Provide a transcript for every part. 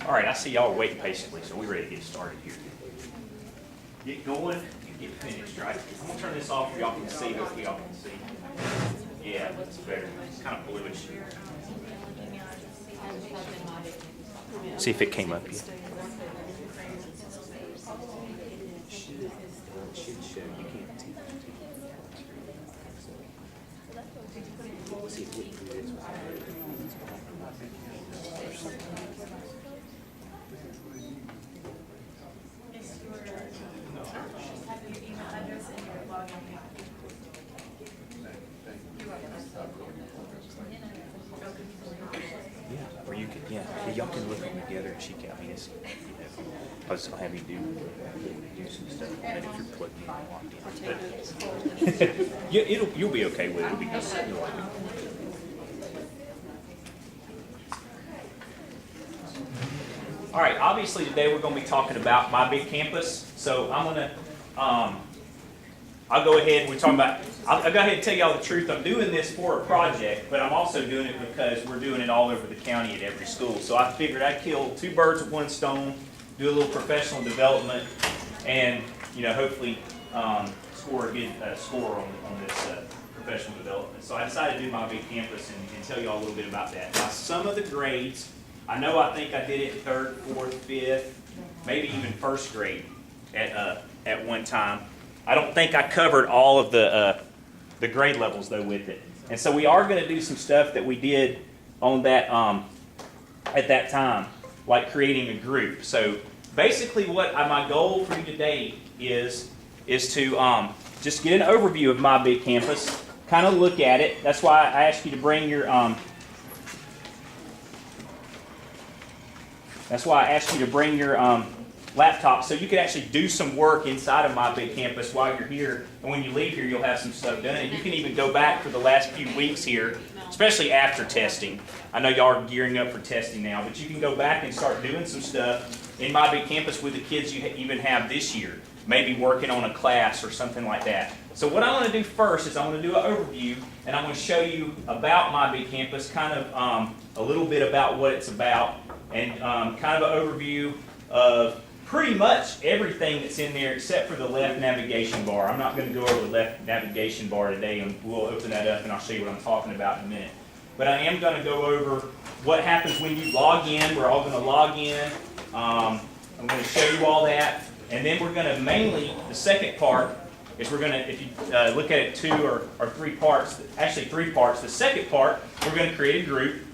All right, I see y'all waiting patiently, so we're ready to get started here. Get going and get finished, right? I'm gonna turn this off so y'all can see. Hopefully y'all can see. Yeah, it's better. It's kind of bluish. See if it came up yet. Should show. You can't see. See if we can do this. Yeah, or you could, yeah, y'all can look them together and she can, I mean, it's, I'll just have you do some stuff, and if you're plugged in and locked in. But, yeah, you'll be okay with it, it'll be good. You'll like it. All right, obviously today we're going to be talking about My Big Campus, so I'm going to, I'll go ahead, we're talking about, I'll go ahead and tell y'all the truth. I'm doing this for a project, but I'm also doing it because we're doing it all over the county at every school. So I figured I'd kill two birds with one stone, do a little professional development, and hopefully score a good score on this professional development. So I decided to do My Big Campus and tell y'all a little bit about that. Now, some of the grades, I think I did it in 3rd, 4th, 5th, maybe even 1st grade at one time. I don't think I covered all of the grade levels though with it. And so we are going to do some stuff that we did on that at that time, like creating a group. So basically what my goal for you today is to just get an overview of My Big Campus, kind of look at it. That's why I asked you to bring your laptop so you can actually do some work inside of My Big Campus while you're here, and when you leave here you'll have some stuff done, and you can even go back for the last few weeks here, especially after testing. I know y'all are gearing up for testing now, but you can go back and start doing some stuff in My Big Campus with the kids you even have this year, maybe working on a class or something like that. So what I want to do first is I want to do an overview, and I'm going to show you about My Big Campus, kind of a little bit about what it's about, and kind of an overview of pretty much everything that's in there except for the left navigation bar. I'm not going to go over the left navigation bar today, and we'll open that up and I'll show you what I'm talking about in a minute. But I am going to go over what happens when you log in. We're all going to log in. I'm going to show you all that. And then we're going to mainly, the second part is we're going to, if you look at it 2 or 3 parts, actually 3 parts. The second part, we're going to create a group.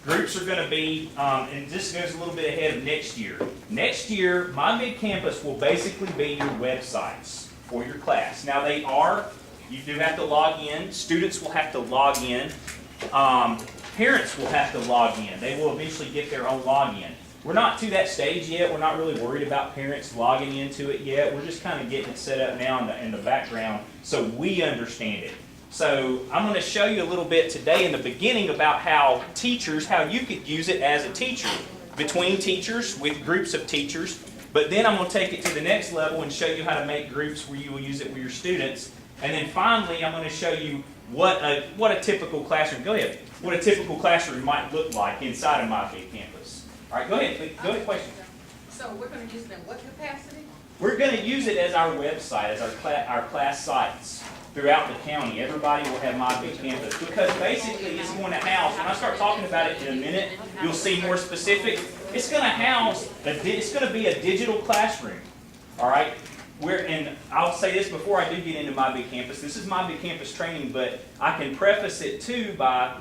Groups are going to be, and this goes a little bit ahead of next year. Next year, My Big Campus will basically be your websites for your class. Now you do have to log in. Students will have to log in. Parents will have to log in. They will eventually get their own login. We're not to that stage yet. We're not really worried about parents logging into it yet. We're just kind of getting it set up now in the background so we understand it. So I'm going to show you a little bit today in the beginning about how you could use it as a teacher, between teachers, with groups of teachers. But then I'm going to take it to the next level and show you how to make groups where you will use it with your students. And then finally, I'm going to show you what a typical classroom, what a typical classroom might look like inside of My Big Campus. All right, go ahead, question. So we're going to use it in what capacity? We're going to use it as our website, as our class sites. Throughout the county, everybody will have My Big Campus, because basically it's going to house, when I start talking about it in a minute, you'll see more specific. It's going to house, it's going to be a digital classroom, all right? And I'll say this before I do get into My Big Campus. This is My Big Campus training, but I can preface it too by,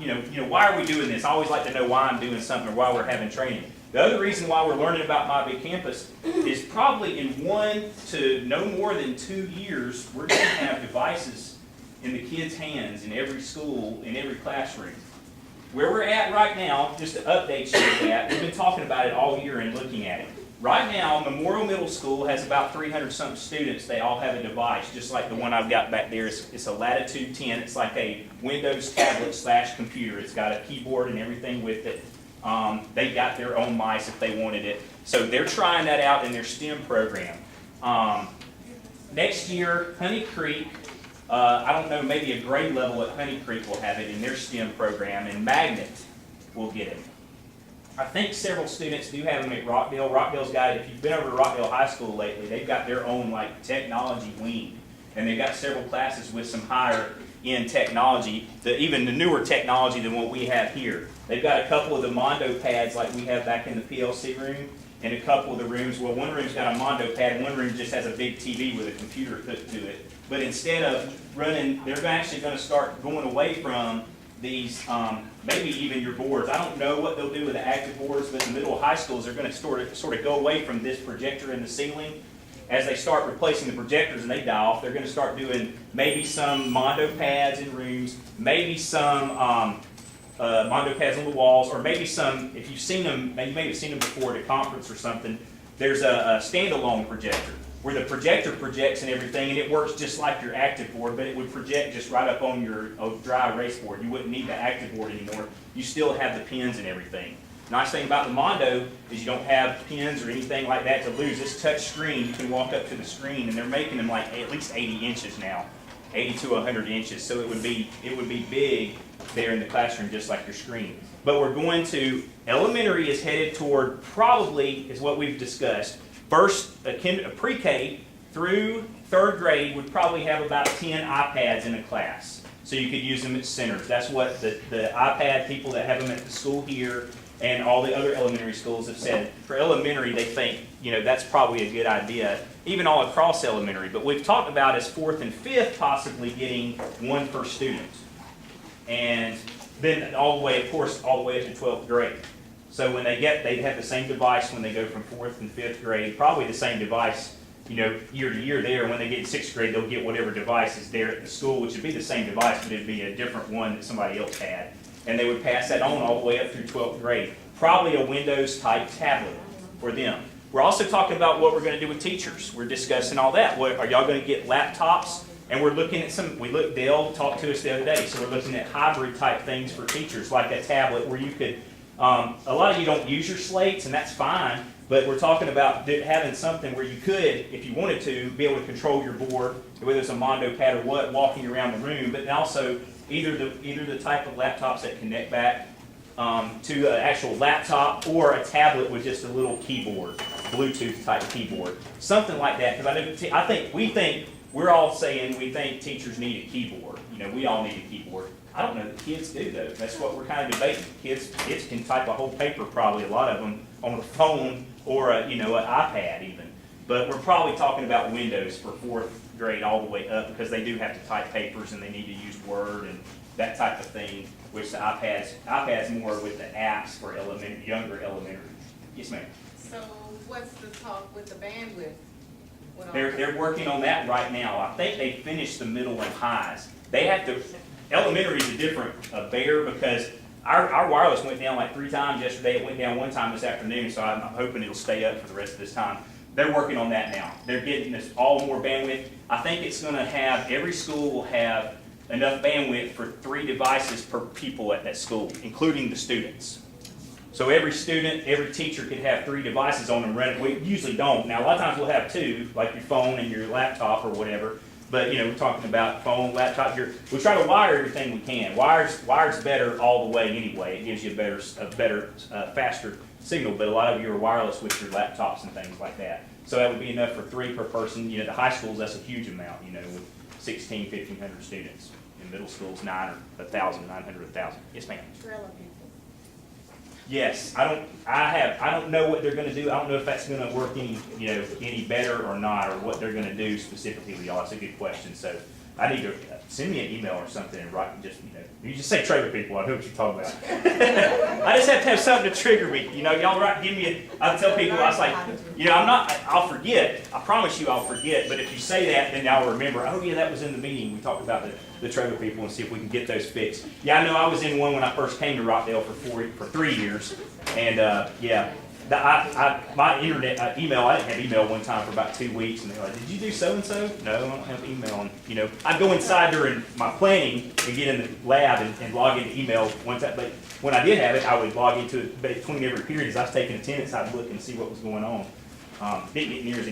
why are we doing this? I always like to know why I'm doing something or why we're having training. The other reason why we're learning about My Big Campus is probably in 1 to no more than 2 years, we're going to have devices in the kids' hands in every school, in every classroom. Where we're at right now, just to update you with that, we've been talking about it all year and looking at it. Right now, Memorial Middle School has about 300-something students. They all have a device, just like the one I've got back there. It's a Latitude 10. It's like a Windows tablet / computer. It's got a keyboard and everything with it. They got their own mice if they wanted it. So they're trying that out in their STEM program. Next year, Honey Creek, I don't know, maybe a grade level at Honey Creek will have it in their STEM program, and Magnet will get it. I think several students do have them at Rockdale. Rockdale's got, if you've been over to Rockdale High School lately, they've got their own like technology wing. And they've got several classes with some higher end technology, even the newer technology than what we have here. They've got a couple of the Mondo pads like we have back in the PLC room, and a couple of the rooms, well, one room's got a Mondo pad, and one room just has a big TV with a computer hooked to it. But instead of running, they're actually going to start going away from these, maybe even your boards. I don't know what they'll do with the active boards, but in the middle of high schools, they're going to sort of go away from this projector in the ceiling. As they start replacing the projectors and they die off, they're going to start doing maybe some Mondo pads in rooms, maybe some Mondo pads on the walls, or maybe some, if you've seen them, you may have seen them before at a conference or something, there's a standalone projector where the projector projects and everything, and it works just like your active board, but it would project just right up on your dry erase board. You wouldn't need the active board anymore. You still have the pins and everything. Nice thing about the Mondo is you don't have pins or anything like that to lose. This touch screen, you can walk up to the screen, and they're making them like at least 80 inches now, 80 to 100 inches. So it would be big there in the classroom, just like your screen. But we're going to, elementary is headed toward, probably is what we've discussed. First, a pre-K through third grade would probably have about 10 iPads in a class. So you could use them at centers. That's what the iPad people that have them at the school here and all the other elementary schools have said. For elementary, they think, that's probably a good idea, even all across elementary. But we've talked about as fourth and fifth possibly getting one per student. And then all the way, of course, all the way up to 12th grade. So when they have the same device when they go from 4th and 5th grade, probably the same device, year to year there. When they get in 6th grade, they'll get whatever device is there at the school, which would be the same device, but it'd be a different one that somebody else had. And they would pass that on all the way up through 12th grade. Probably a Windows-type tablet for them. We're also talking about what we're going to do with teachers. We're discussing all that. Are y'all going to get laptops? And we're looking at Dale talked to us the other day, so we're looking at hybrid-type things for teachers, like a tablet where you could, a lot of you don't use your slates, and that's fine, but we're talking about having something where you could, if you wanted to, be able to control your board, whether it's a Mondo pad or what, walking around the room, but also either the type of laptops that connect back to an actual laptop, or a tablet with just a little keyboard, Bluetooth type keyboard, something like that. Because we're all saying we think teachers need a keyboard. We all need a keyboard. I don't know that kids do though. That's what we're kind of debating. Kids can type a whole paper, probably a lot of them, on a phone or an iPad even. But we're probably talking about Windows for 4th grade all the way up, because they do have to type papers and they need to use Word and that type of thing, which the iPad's more with the apps for younger elementary. Yes, ma'am. So what's the talk with the bandwidth? They're working on that right now. I think they finished the middle and highs. They have to, elementary is a different bear, because our wireless went down like 3 times yesterday. It went down 1 time this afternoon, so I'm hoping it'll stay up for the rest of this time. They're working on that now. They're getting this all more bandwidth. I think it's going to have, every school will have enough bandwidth for 3 devices per people at that school, including the students. So every student, every teacher could have 3 devices on them running. We usually don't. Now, a lot of times we'll have 2, like your phone and your laptop or whatever. But, we're talking about phone, laptop. We try to wire everything we can. Wire's better all the way anyway. It gives you a better, faster signal. But a lot of you are wireless with your laptops and things like that. So that would be enough for 3 per person. The high schools, that's a huge amount, with 1,600, 1,500 students. In middle schools, 1,000, 900, 1,000. Yes, ma'am. Trailer people. Yes, I don't know what they're going to do. I don't know if that's going to work any better or not, or what they're going to do specifically with y'all. That's a good question. So I need to send me an email or something and write you just say trailer people. I know what you're talking about. I just have to have something to trigger me. Y'all I tell people, I was like, I'll forget. I promise you I'll forget. But if you say that, then I'll remember, oh yeah, that was in the meeting. We talked about the trailer people, and see if we can get those fixed. Yeah, I know I was in one when I first came to Rockdale for 3 years. And my internet email, I didn't have email one time for about 2 weeks, and they're like, did you do so-and-so? No, I don't have email. And, I'd go inside during my planning and get in the lab and log into email one time. But when I did have it, I would log into it between every period. As I was taking attendance, I'd look and see what was going on. Didn't get near as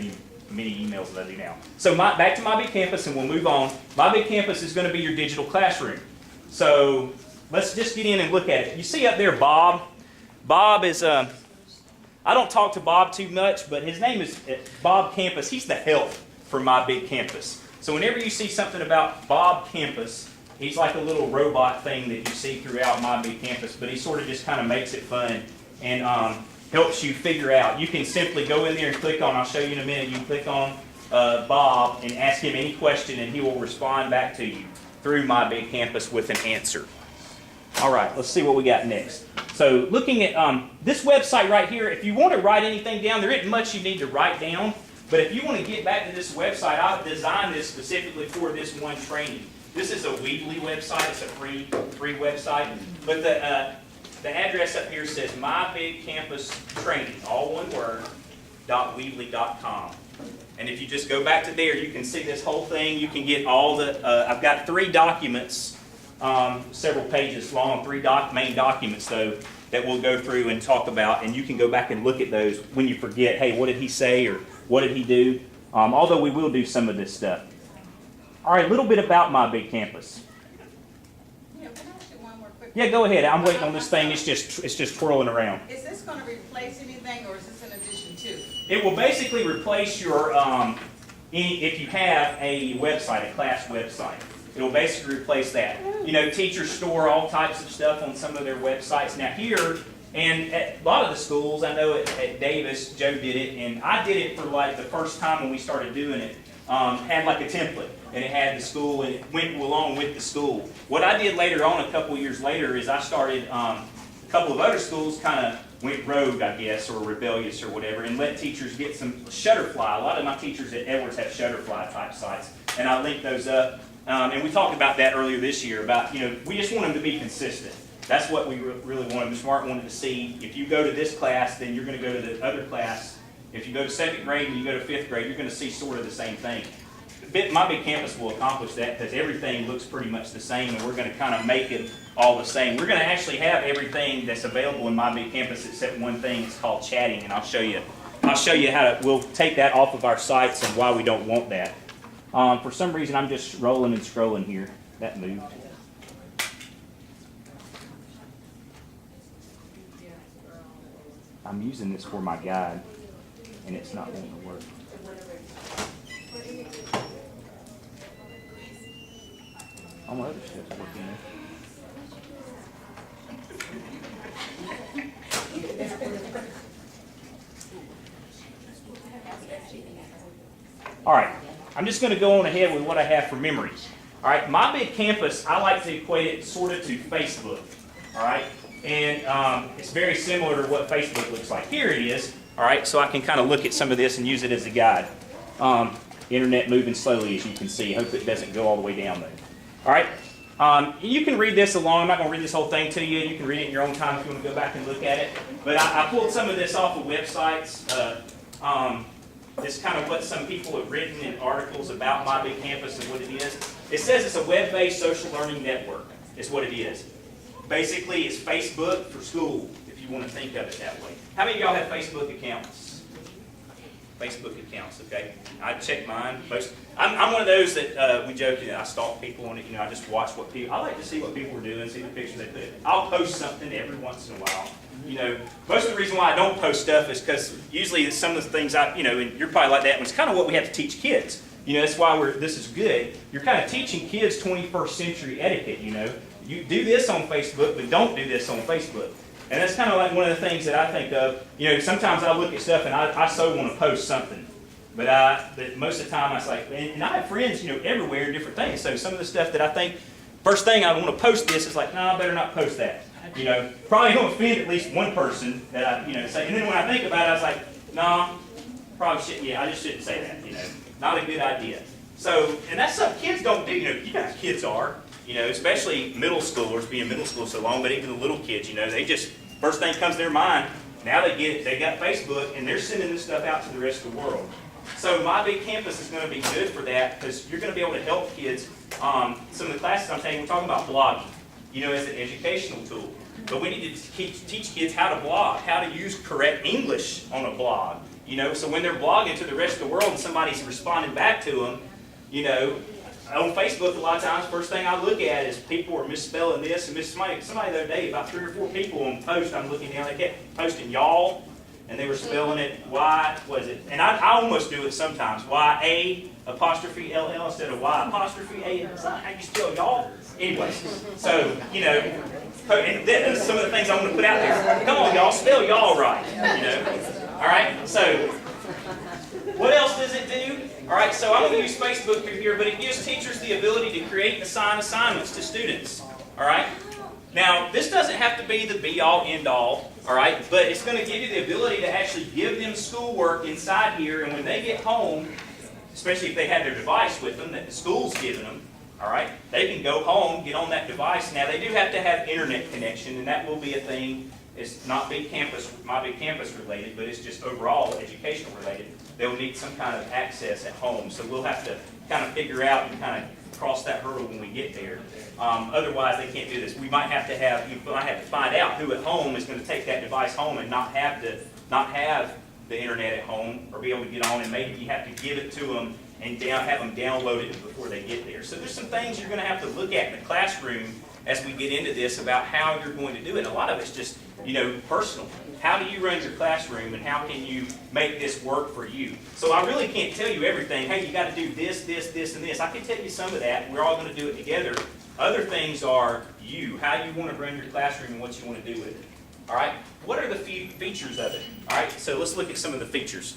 many emails as I do now. So back to My Big Campus, and we'll move on. My Big Campus is going to be your digital classroom. So let's just get in and look at it. You see up there, Bob? Bob is, I don't talk to Bob too much, but his name is Bob Campus. He's the help for My Big Campus. So whenever you see something about Bob Campus, he's like a little robot thing that you see throughout My Big Campus, but he sort of just kind of makes it fun and helps you figure out. You can simply go in there and click on, I'll show you in a minute, you click on Bob and ask him any question and he will respond back to you through My Big Campus with an answer. All right, let's see what we got next. So looking at this website right here, if you want to write anything down, there isn't much you need to write down, but if you want to get back to this website, I've designed this specifically for this one training. This is a Weebly website, it's a free website, but the address up here says My Big Campus Training, all one word, .weebly.com. And if you just go back to there, you can see this whole thing. You can get all the, I've got 3 documents, several pages long, 3 main documents though, that we'll go through and talk about, and you can go back and look at those when you forget, hey, what did he say or what did he do? Although we will do some of this stuff. All right, a little bit about My Big Campus. Yeah, can I ask you one more quick? Yeah, go ahead. I'm waiting on this thing. It's just twirling around. Is this going to replace anything, or is this an addition to? It will basically replace your, if you have a website, a class website. It will basically replace that. You know, teachers store all types of stuff on some of their websites. Now here, and at a lot of the schools, I know at Davis, Joe did it, and I did it for like the first time when we started doing it, had like a template, and it had the school, and it went along with the school. What I did later on, a couple years later, is I started, a couple of other schools kind of went rogue, I guess, or rebellious or whatever, and let teachers get some Shutterfly. A lot of my teachers at Edwards have Shutterfly type sites, and I linked those up. And we talked about that earlier this year, about, you know, we just want them to be consistent. That's what we really wanted. Ms. Martin wanted to see, if you go to this class, then you're going to go to the other class. If you go to 2nd grade and you go to 5th grade, you're going to see sort of the same thing. My Big Campus will accomplish that because everything looks pretty much the same, and we're going to kind of make it all the same. We're going to actually have everything that's available in My Big Campus except one thing. It's called chatting, and I'll show you how to, we'll take that off of our sites and why we don't want that. For some reason, I'm just rolling and scrolling here. That moved. I'm using this for my guide, and it's not going to work. All my other stuff's working there. All right, I'm just going to go on ahead with what I have for memories. All right, My Big Campus, I like to equate it sort of to Facebook. All right, and it's very similar to what Facebook looks like. Here it is. All right, so I can kind of look at some of this and use it as a guide. Internet moving slowly, as you can see. Hope it doesn't go all the way down there. All right, you can read this along. I'm not going to read this whole thing to you. You can read it in your own time if you want to go back and look at it. But I pulled some of this off of websites. This is kind of what some people have written in articles about My Big Campus and what it is. It says it's a web-based social learning network, is what it is. Basically, it's Facebook for school, if you want to think of it that way. How many of y'all have Facebook accounts? Facebook accounts, okay? I check mine. I'm one of those that we joke, I stalk people on it. You know, I just watch what people, I like to see what people are doing, see the pictures they put. I'll post something every once in a while. You know, most of the reason why I don't post stuff is because usually some of the things and you're probably like that, and it's kind of what we have to teach kids. You know, that's why this is good. You're kind of teaching kids 21st century etiquette, you know. You do this on Facebook, but don't do this on Facebook. And that's kind of like one of the things that I think of. You know, sometimes I look at stuff and I so want to post something. But most of the time I was like, and I have friends, you know, everywhere, different things. So some of the stuff that I think, first thing I want to post this, is like, no, I better not post that. You know, probably going to offend at least one person that I, say. And then when I think about it, I was like, no, probably shouldn't. Yeah, I just shouldn't say that. You know, not a good idea. So, and that's something kids don't do. You know, you guys kids are. You know, especially middle schoolers, being middle school so long, but even the little kids. You know, they just first thing comes to their mind. Now they got Facebook, and they're sending this stuff out to the rest of the world. So My Big Campus is going to be good for that because you're going to be able to help kids. Some of the classes I'm taking, we're talking about blogging. You know, as an educational tool. But we need to teach kids how to blog, how to use correct English on a blog. You know, so when they're blogging to the rest of the world and somebody's responding back to them, you know, on Facebook, a lot of times, first thing I look at is people are misspelling this and somebody the other day, about 3 or 4 people on post, I'm looking down, they kept posting y'all, and they were spelling it was it? And I almost do it sometimes, Y-A-apostrophe-L-L instead of Y-apostrophe-A. It's not how you spell y'all. Anyways, so, you know, and that's some of the things I want to put out there. Come on, y'all, spell y'all right, you know. All right, so what else does it do? All right, so I'm going to use Facebook here, but it gives teachers the ability to create and assign assignments to students. All right? Now, this doesn't have to be the be-all, end-all, all right? But it's going to give you the ability to actually give them schoolwork inside here, and when they get home, especially if they have their device with them that the school's giving them, all right, they can go home, get on that device. Now, they do have to have internet connection, and that will be a thing. It's not Big Campus, my Big Campus related, but it's just overall educational related. They'll need some kind of access at home, so we'll have to kind of figure out and kind of cross that hurdle when we get there. Otherwise, they can't do this. We might have to find out who at home is going to take that device home and not have the internet at home or be able to get on, and maybe you have to give it to them and have them download it before they get there. So there's some things you're going to have to look at in the classroom as we get into this about how you're going to do it. A lot of it's just, you know, personal. How do you run your classroom, and how can you make this work for you? So I really can't tell you everything. Hey, you got to do this, this, this, and this. I can tell you some of that. We're all going to do it together. Other things are you, how you want to run your classroom and what you want to do with it. All right? What are the features of it? All right? So let's look at some of the features.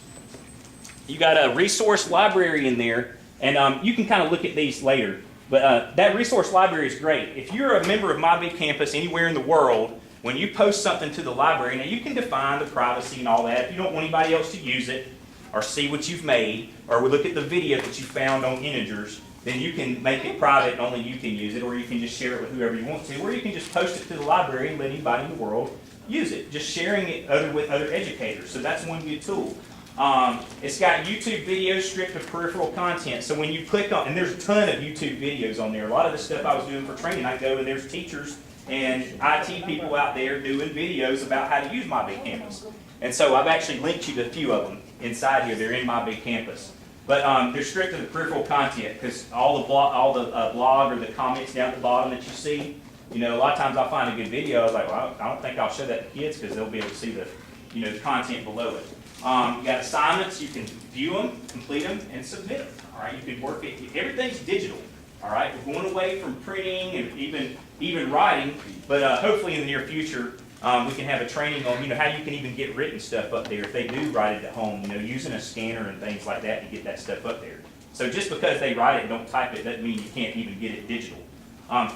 You got a resource library in there, and you can kind of look at these later. But that resource library is great. If you're a member of My Big Campus anywhere in the world, when you post something to the library, now you can define the privacy and all that. If you don't want anybody else to use it or see what you've made, or look at the video that you found on Integers, then you can make it private and only you can use it, or you can just share it with whoever you want to, or you can just post it to the library and let anybody in the world use it. Just sharing it with other educators. So that's one good tool. It's got YouTube videos stripped of peripheral content. So when you click on, and there's a ton of YouTube videos on there. A lot of the stuff I was doing for training, I go and there's teachers and IT people out there doing videos about how to use My Big Campus. And so I've actually linked you to a few of them inside here. They're in My Big Campus. But they're stripped of the peripheral content because all the blog or the comments down at the bottom that you see, you know, a lot of times I'll find a good video. I was like, well, I don't think I'll show that to kids because they'll be able to see the, you know, the content below it. You got assignments. You can view them, complete them, and submit them. All right, you can work it. Everything's digital. All right, we're going away from printing and even writing, but hopefully in the near future we can have a training on, you know, how you can even get written stuff up there if they do write it at home. You know, using a scanner and things like that to get that stuff up there. So just because they write it and don't type it doesn't mean you can't even get it digital.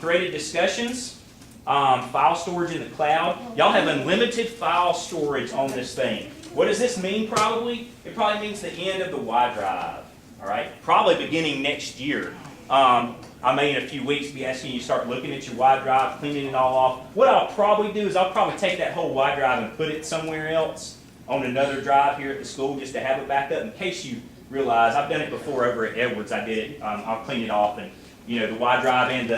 Threaded discussions, file storage in the cloud. Y'all have unlimited file storage on this thing. What does this mean probably? It probably means the end of the Y drive. All right, probably beginning next year. I may in a few weeks be asking you to start looking at your Y drive, cleaning it all off. What I'll probably do is I'll probably take that whole Y drive and put it somewhere else on another drive here at the school just to have it back up in case you realize. I've done it before over at Edwards. I did it. I'll clean it off, and you know, the Y drive and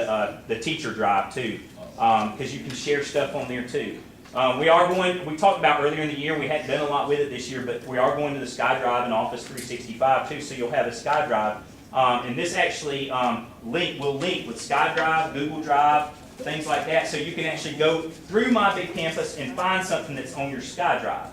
the teacher drive too, because you can share stuff on there too. We talked about earlier in the year, we hadn't done a lot with it this year, but we are going to the SkyDrive and Office 365 too, so you'll have a SkyDrive. And this actually will link with SkyDrive, Google Drive, things like that, so you can actually go through My Big Campus and find something that's on your SkyDrive.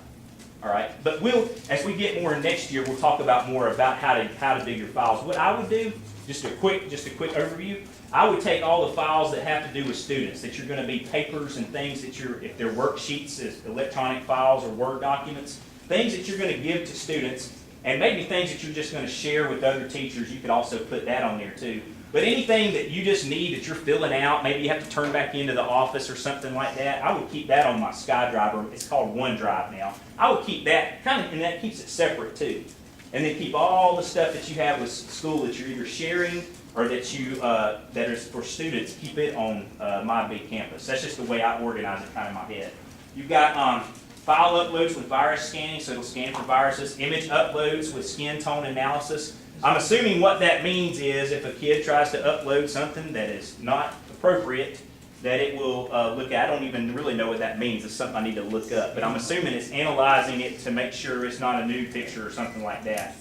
All right, but as we get more next year, we'll talk about more about how to do your files. What I would do, just a quick overview. I would take all the files that have to do with students, that you're going to be papers and things that if they're worksheets, as electronic files or Word documents, things that you're going to give to students, and maybe things that you're just going to share with other teachers, you could also put that on there too. But anything that you just need that you're filling out, maybe you have to turn back into the office or something like that, I would keep that on my SkyDrive, or it's called OneDrive now. I would keep that, and that keeps it separate too. And then keep all the stuff that you have with school that you're either sharing or that is for students, keep it on My Big Campus. That's just the way I organize it kind of in my head. You've got file uploads with virus scanning, so it'll scan for viruses. Image uploads with skin tone analysis. I'm assuming what that means is if a kid tries to upload something that is not appropriate, that it will look at. I don't even really know what that means. It's something I need to look up. But I'm assuming it's analyzing it to make sure it's not a nude picture or something like that.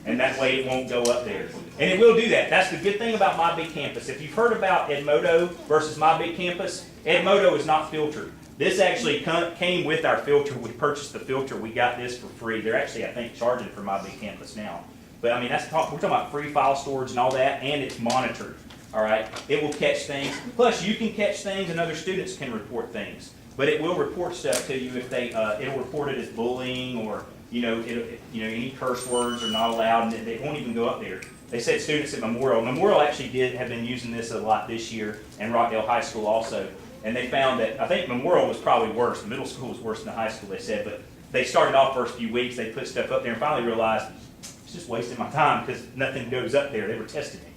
And that way it won't go up there. And it will do that. That's the good thing about My Big Campus. If you've heard about Edmodo versus My Big Campus, Edmodo is not filtered. This actually came with our filter. We purchased the filter. We got this for free. They're actually, I think, charging for My Big Campus now. But I mean, we're talking about free file storage and all that, and it's monitored. All right, it will catch things. Plus, you can catch things, and other students can report things. But it will report stuff to you if they. It'll report it as bullying, or any curse words are not allowed, and they won't even go up there. They said students at Memorial actually have been using this a lot this year, and Rockdale High School also. And they found that, I think Memorial was probably worse. The middle school was worse than the high school, they said. But they started off first few weeks, they put stuff up there and finally realized, it's just wasting my time because nothing goes up there. They were testing it,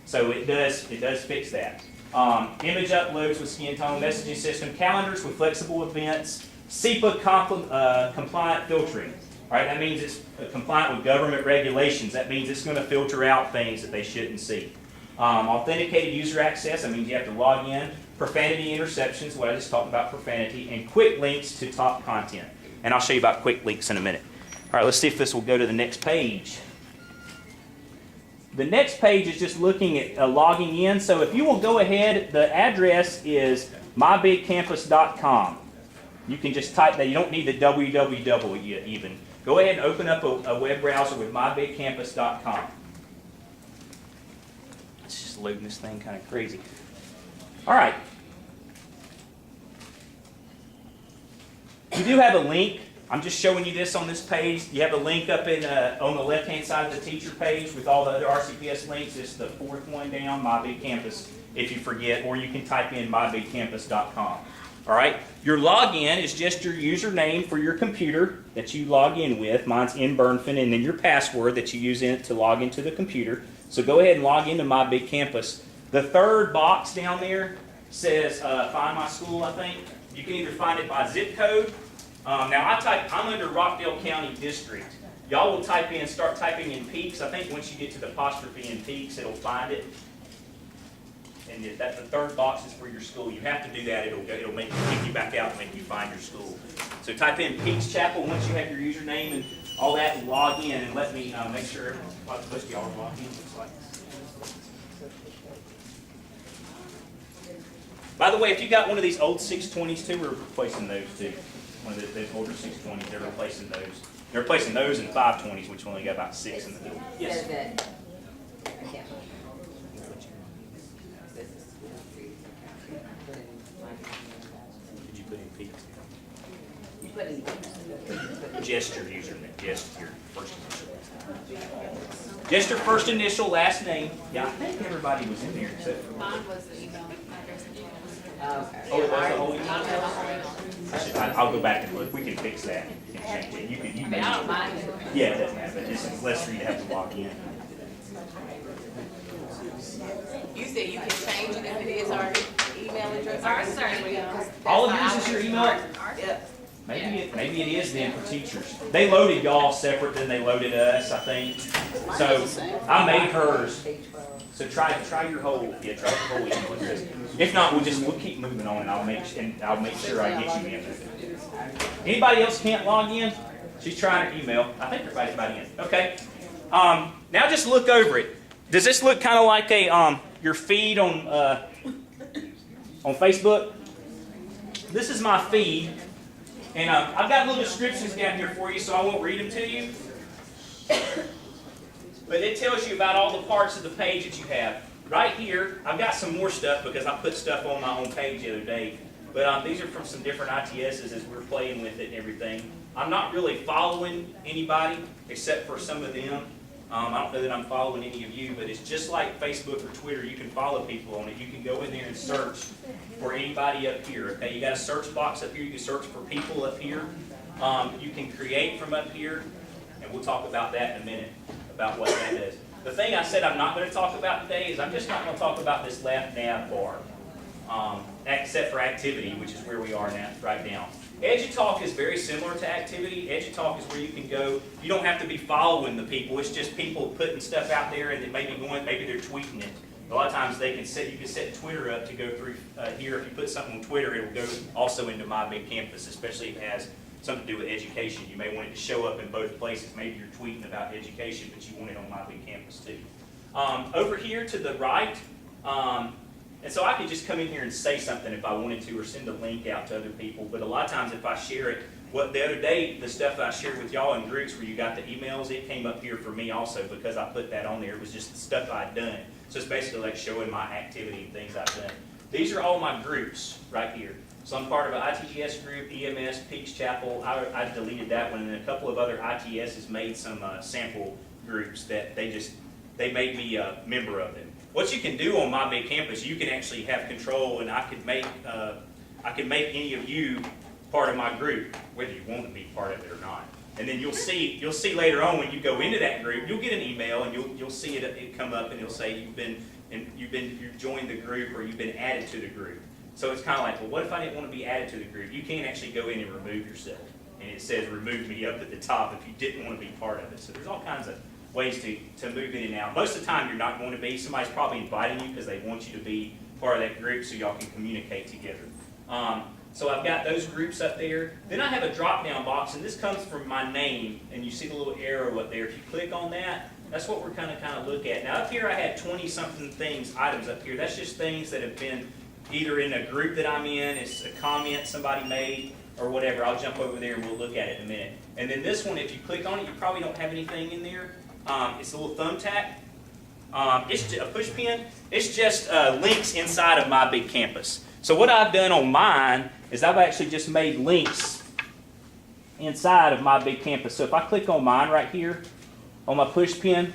So it does fix that. Image uploads with skin tone, messaging system, calendars with flexible events, SEPA compliant filtering. All right, that means it's compliant with government regulations. That means it's going to filter out things that they shouldn't see. Authenticated user access, that means you have to log in. Profanity interceptions, what I just talked about, profanity, and quick links to top content. And I'll show you about quick links in a minute. All right, let's see if this will go to the next page. The next page is just looking at logging in. So if you will go ahead, the address is mybigcampus.com. You can just type that. You don't need the www even. Go ahead and open up a web browser with mybigcampus.com. It's just loading this thing kind of crazy. All right. You do have a link. I'm just showing you this on this page. You have a link up on the left-hand side of the teacher page with all the other RCPS links. It's the fourth one down, My Big Campus, if you forget, or you can type in mybigcampus.com. All right. Your login is just your username for your computer that you log in with. Mine's nburnfin, and then your password that you use in it to log into the computer. So go ahead and log into My Big Campus. The third box down there says Find My School, I think. You can either find it by zip code. Now I'm under Rockdale County District. Y'all will start typing in Peaks. I think once you get to the apostrophe in Peaks, it'll find it. And the third box is for your school. You have to do that. It'll kick you back out and make you find your school. So type in Peaks Chapel once you have your username and all that, and log in, and let me make sure most of y'all are logged in. Looks like. By the way, if you got one of these old 620s too, we're replacing those too. One of those older 620s, they're replacing those. They're replacing those and 520s, which only got about 6 in the middle. Yes. Did you put in Peaks? You put in just your username, just your first initial. Just your first initial, last name. Yeah, I think everybody was in there except for. Mine was the email address. Oh, it was the whole email? I'll go back and look. We can fix that. You can change it. You may. I don't mind it. Yeah, it doesn't matter, but it's less for you to have to log in. You said you can change it if it is our email address. Ours certainly will. All of yours is your email? Yep. Maybe it is then for teachers. They loaded y'all separate than they loaded us, I think. So I made hers. So try your whole email address. If not, we'll keep moving on, and I'll make sure I get you in. Anybody else can't log in? She's trying her email. I think everybody's about in. Okay. Now just look over it. Does this look kind of like your feed on Facebook? This is my feed, and I've got little descriptions down here for you, so I won't read them to you. But it tells you about all the parts of the page that you have. Right here, I've got some more stuff because I put stuff on my own page the other day. But these are from some different ITSs as we're playing with it and everything. I'm not really following anybody except for some of them. I don't know that I'm following any of you, but it's just like Facebook or Twitter. You can follow people on it. You can go in there and search for anybody up here. Okay, you got a search box up here. You can search for people up here. You can create from up here, and we'll talk about that in a minute, about what that is. The thing I said I'm not going to talk about today is I'm just not going to talk about this left nav bar, except for activity, which is where we are now, right now. EduTalk is very similar to activity. EduTalk is where you can go. You don't have to be following the people. It's just people putting stuff out there, and maybe they're tweeting it. A lot of times you can set Twitter up to go through here. If you put something on Twitter, it'll go also into My Big Campus, especially if it has something to do with education. You may want it to show up in both places. Maybe you're tweeting about education, but you want it on My Big Campus too. Over here to the right, and so I could just come in here and say something if I wanted to, or send a link out to other people. But a lot of times if I share it, the other day, the stuff I shared with y'all in groups where you got the emails, it came up here for me also because I put that on there. It was just the stuff I'd done. So it's basically like showing my activity and things I've done. These are all my groups right here. So I'm part of an ITGS group, EMS, Peaks Chapel. I deleted that one, and a couple of other ITSs made some sample groups that they made me a member of them. What you can do on My Big Campus, you can actually have control, and I could make any of you part of my group, whether you want to be part of it or not. And then you'll see later on when you go into that group, you'll get an email and you'll see it come up, and it'll say you've joined the group or you've been added to the group. So it's kind of like, well, what if I didn't want to be added to the group? You can't actually go in and remove yourself, and it says remove me up at the top if you didn't want to be part of it. So there's all kinds of ways to move in and out. Most of the time you're not going to be. Somebody's probably inviting you because they want you to be part of that group so y'all can communicate together. So I've got those groups up there. Then I have a drop-down box, and this comes from my name, and you see the little arrow up there. If you click on that, that's what we're kind of look at. Now up here I had 20-something items up here. That's just things that have been either in a group that I'm in, it's a comment somebody made, or whatever. I'll jump over there and we'll look at it in a minute. And then this one, if you click on it, you probably don't have anything in there. It's a little thumbtack. It's a push pin. It's just links inside of My Big Campus. So what I've done on mine is I've actually just made links inside of My Big Campus. So if I click on mine right here, on my push pin,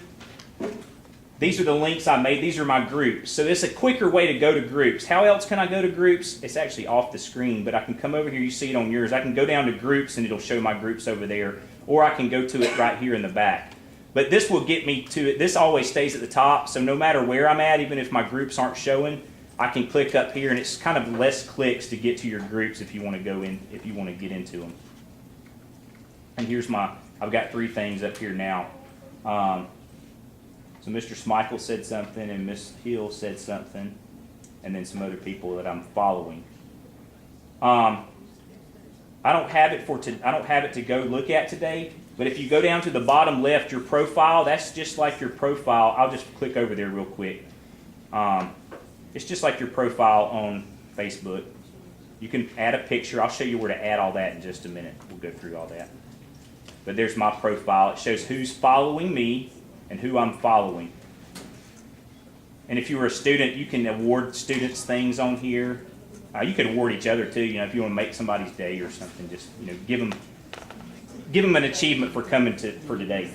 these are the links I made. These are my groups. So it's a quicker way to go to groups. How else can I go to groups? It's actually off the screen, but I can come over here. You see it on yours. I can go down to groups, and it'll show my groups over there. Or I can go to it right here in the back. But this will get me to it. This always stays at the top, so no matter where I'm at, even if my groups aren't showing, I can click up here, and it's kind of less clicks to get to your groups if you want to go in, if you want to get into them. And here's I've got 3 things up here now. So Mr. Smikle said something, and Miss Hill said something, and then some other people that I'm following. I don't have it to go look at today. But if you go down to the bottom left, your profile, that's just like your profile. I'll just click over there real quick. It's just like your profile on Facebook. You can add a picture. I'll show you where to add all that in just a minute. We'll go through all that. But there's my profile. It shows who's following me and who I'm following. And if you were a student, you can award students things on here. You can award each other too. If you want to make somebody's day or something, just give them an achievement for coming for today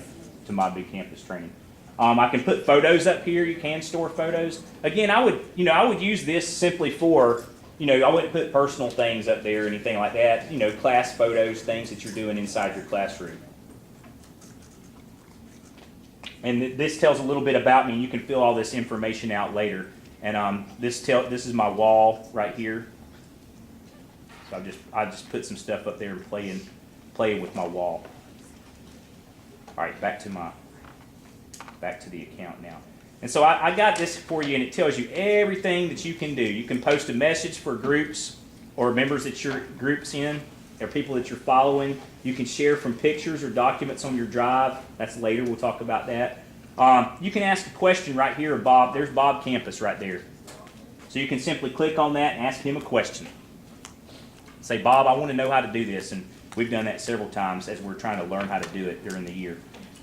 to My Big Campus training. I can put photos up here. You can store photos. Again, I would use this simply for, I wouldn't put personal things up there or anything like that. Class photos, things that you're doing inside your classroom. And this tells a little bit about me. And you can fill all this information out later. And this is my wall right here. So I just put some stuff up there and playing with my wall. All right, back to the account now. And so I got this for you, and it tells you everything that you can do. You can post a message for groups or members that your group's in, or people that you're following. You can share from pictures or documents on your drive. That's later. We'll talk about that. You can ask a question right here of Bob. There's Bob Campus right there. So you can simply click on that and ask him a question. Say, Bob, I want to know how to do this. And we've done that several times as we're trying to learn how to do it during the year.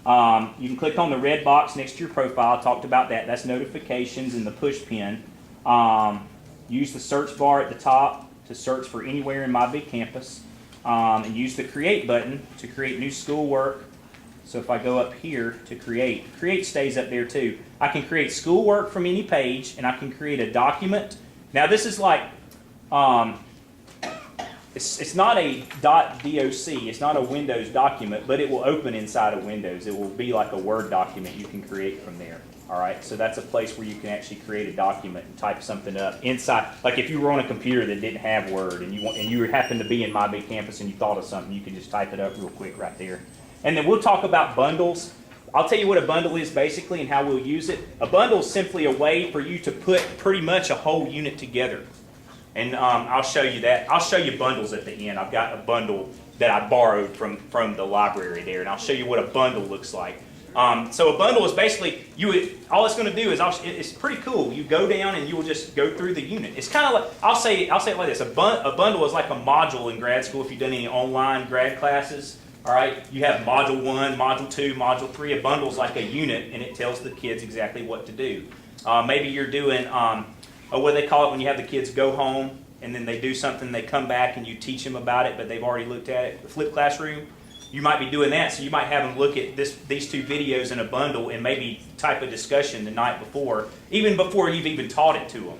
You can click on the red box next to your profile. I talked about that. That's notifications and the push pin. Use the search bar at the top to search for anywhere in My Big Campus. And use the create button to create new schoolwork. So if I go up here to create stays up there too. I can create schoolwork from any page, and I can create a document. Now this is like, it's not a .doc, it's not a Windows document, but it will open inside of Windows. It will be like a Word document you can create from there. All right, so that's a place where you can actually create a document and type something up inside. Like if you were on a computer that didn't have Word and you happen to be in My Big Campus and you thought of something, you can just type it up real quick right there. And then we'll talk about bundles. I'll tell you what a bundle is basically and how we'll use it. A bundle is simply a way for you to put pretty much a whole unit together. And I'll show you that. I'll show you bundles at the end. I've got a bundle that I borrowed from the library there, and I'll show you what a bundle looks like. So a bundle is basically, all it's going to do is, it's pretty cool. You go down and you will just go through the unit. It's kind of like, I'll say it like this, a bundle is like a module in grad school if you've done any online grad classes. All right, you have module 1, module 2, module 3. A bundle is like a unit, and it tells the kids exactly what to do. Maybe you're doing, what do they call it when you have the kids go home and then they do something, they come back and you teach them about it, but they've already looked at it, the flipped classroom. You might be doing that, so you might have them look at these 2 videos in a bundle and maybe type a discussion the night before, even before you've even taught it to them,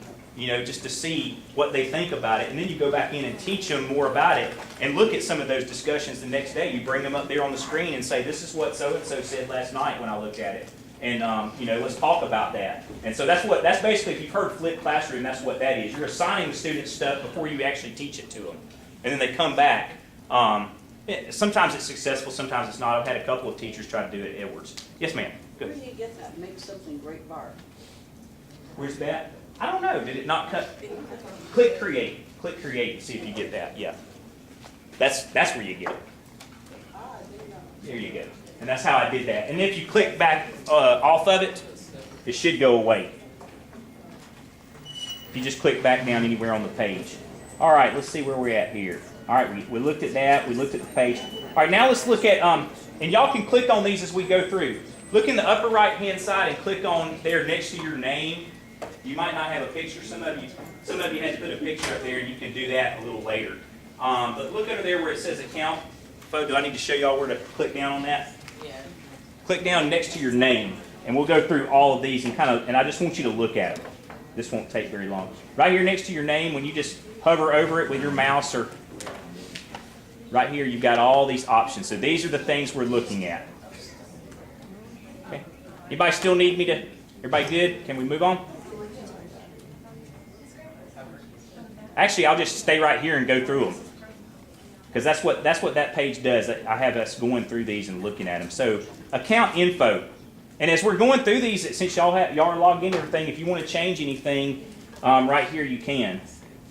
just to see what they think about it. And then you go back in and teach them more about it and look at some of those discussions the next day. You bring them up there on the screen and say, this is what so-and-so said last night when I looked at it. And, let's talk about that. And so that's basically, if you've heard flipped classroom, that's what that is. You're assigning the students stuff before you actually teach it to them. And then they come back. Sometimes it's successful, sometimes it's not. I've had a couple of teachers try to do it at Edwards. Yes, ma'am. Go Where ahead. do you get that? Make something great bar. Where's that? I don't know. Did it not cut? Click create. Click create and see if you get that. Yeah. That's where you get it. There you go. And that's how I did that. And if you click back off of it, it should go away. If you just click back down anywhere on the page. All right, let's see where we're at here. All right, we looked at that. We looked at the page. All right, now let's look at, and y'all can click on these as we go through. Look in the upper right-hand side and click on there next to your name. You might not have a picture. Some of you had to put a picture up there, and you can do that a little later. But look under there where it says account. Do I need to show y'all where to click down on that? Yeah. Click down next to your name, and we'll go through all of these and and I just want you to look at it. This won't take very long. Right here next to your name, when you just hover over it with your mouse, or right here, you've got all these options. So these are the things we're looking at. Okay. Anybody still need me to? Everybody good? Can we move on? Actually, I'll just stay right here and go through them, because that's what that page does. I have us going through these and looking at them. So account info, and as we're going through these, since y'all are logged in and everything, if you want to change anything, right here you can.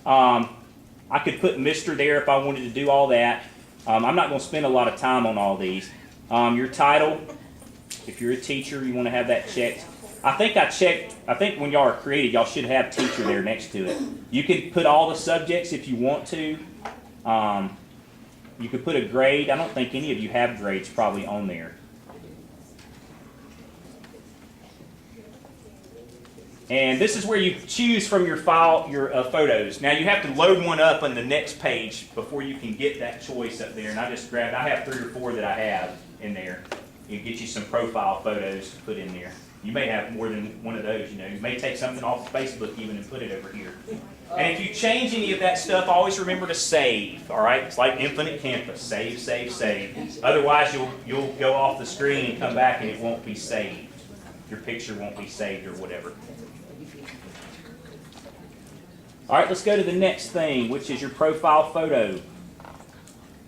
I could put Mr. there if I wanted to do all that. I'm not going to spend a lot of time on all these. Your title, if you're a teacher, you want to have that checked. I think when y'all are created, y'all should have teacher there next to it. You can put all the subjects if you want to. You could put a grade. I don't think any of you have grades probably on there. And this is where you choose from your file, your photos. Now you have to load one up on the next page before you can get that choice up there. And I have 3 or 4 that I have in there. It get you some profile photos to put in there. You may have more than one of those, You may take something off Facebook even and put it over here. And if you change any of that stuff, always remember to save, all right? It's like Infinite Campus. Save, save, save. Otherwise, you'll go off the screen and come back and it won't be saved. Your picture won't be saved or whatever. All right, let's go to the next thing, which is your profile photo.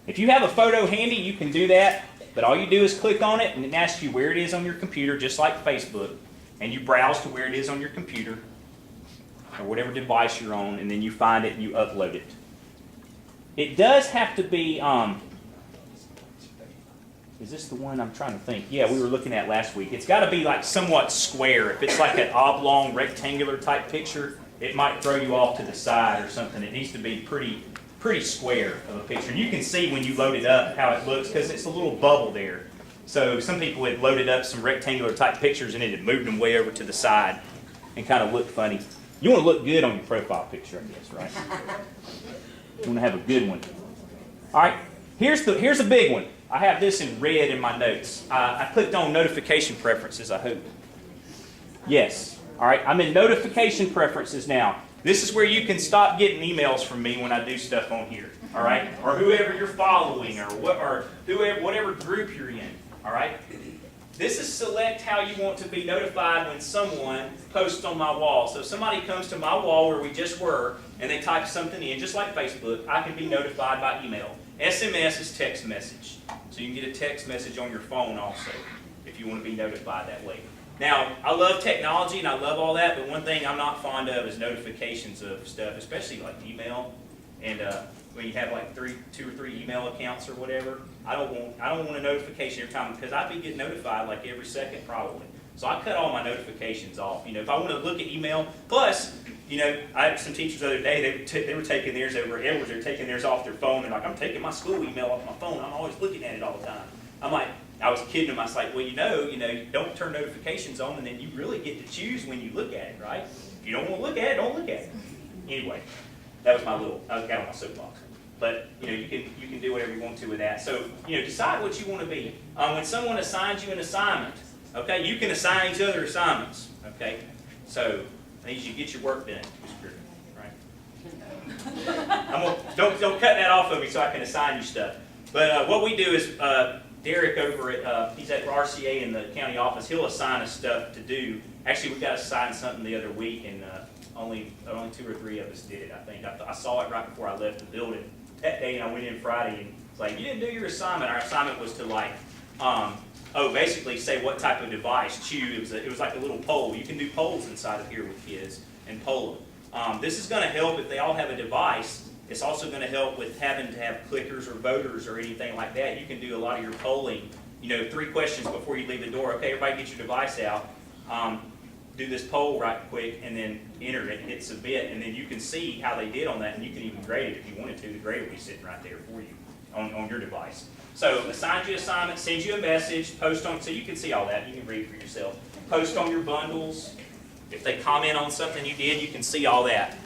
If you have a photo handy, you can do that. But all you do is click on it, and it asks you where it is on your computer, just like Facebook. And you browse to where it is on your computer, or whatever device you're on, and then you find it and you upload it. It does have to be, is this the one I'm trying to think? Yeah, we were looking at last week. It's got to be like somewhat square. If it's like an oblong, rectangular type picture, it might throw you off to the side or something. It needs to be pretty square of a picture. And you can see when you load it up how it looks, because it's a little bubble there. So some people had loaded up some rectangular type pictures and it had moved them way over to the side and kind of looked funny. You want to look good on your profile picture, I guess, right? You want to have a good one. All right, here's a big one. I have this in red in my notes. I clicked on notification preferences, I hope. Yes. All right, I'm in notification preferences now. This is where you can stop getting emails from me when I do stuff on here, all right? Or whoever you're following, or whatever group you're in, all right? This is select how you want to be notified when someone posts on my wall. So if somebody comes to my wall where we just were, and they type something in, just like Facebook, I can be notified by email. SMS is text message. So you can get a text message on your phone also, if you want to be notified that way. Now, I love technology and I love all that, but one thing I'm not fond of is notifications of stuff, especially like email. And when you have like two or three email accounts or whatever, I don't want a notification every time, because I'd be getting notified like every second probably. So I cut all my notifications off. You know, if I want to look at email, plus, you know, I had some teachers the other day, they were taking theirs over at Edwards, they were taking theirs off their phone, and like, I'm taking my school email off my phone, I'm always looking at it all the time. I'm like, I was kidding them, I was like, well, you know, you don't turn notifications on, and then you really get to choose when you look at it, right? If you don't want to look at it, don't look at it. Anyway, that was I got on my soapbox. But, you know, you can do whatever you want to with that. So, you know, decide what you want to be. When someone assigns you an assignment, okay, you can assign each other assignments, okay? So, I need you to get your work done, right? Don't cut that off of me so I can assign you stuff. But what we do is, Derek over at, he's at RCA in the county office, he'll assign us stuff to do. Actually, we got assigned something the other week, and only 2 or 3 of us did it, I think. I saw it right before I left the building that day, and I went in Friday, and it's like, you didn't do your assignment. Our assignment was to like, basically say what type of device, choose. It was like a little poll. You can do polls inside of here with kids and poll them. This is going to help if they all have a device. It's also going to help with having to have clickers or voters or anything like that. You can do a lot of your polling. You know, 3 questions before you leave the door. Okay, everybody get your device out. Do this poll right quick, and then enter it, hit submit, and then you can see how they did on that, and you can even grade it if you wanted to. The grade will be sitting right there for you on your device. So assign you assignment, send you a message, post on, so you can see all that. You can read for yourself. Post on your bundles. If they comment on something you did, you can see all that.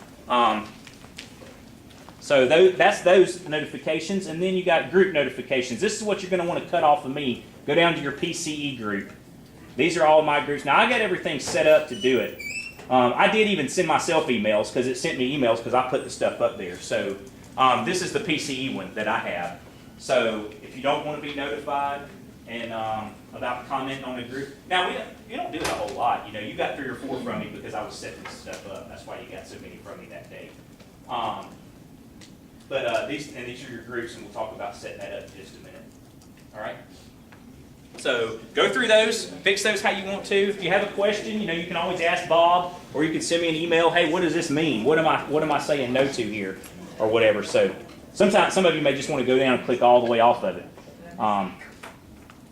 So that's those notifications, and then you got group notifications. This is what you're going to want to cut off of me. Go down to your PCE group. These are all my groups. Now, I got everything set up to do it. I did even send myself emails, because it sent me emails because I put the stuff up there. So this is the PCE one that I have. So if you don't want to be notified and about commenting on the group. Now, you don't do it a whole lot. You know, you got 3 or 4 from me because I was setting this stuff up. That's why you got so many from me that day. These are your groups, and we'll talk about setting that up in just a minute. All right? So go through those, fix those how you want to. If you have a question, you know, you can always ask Bob, or you can send me an email. Hey, what does this mean? What am I saying no to here, or whatever. So sometimes some of you may just want to go down and click all the way off of it.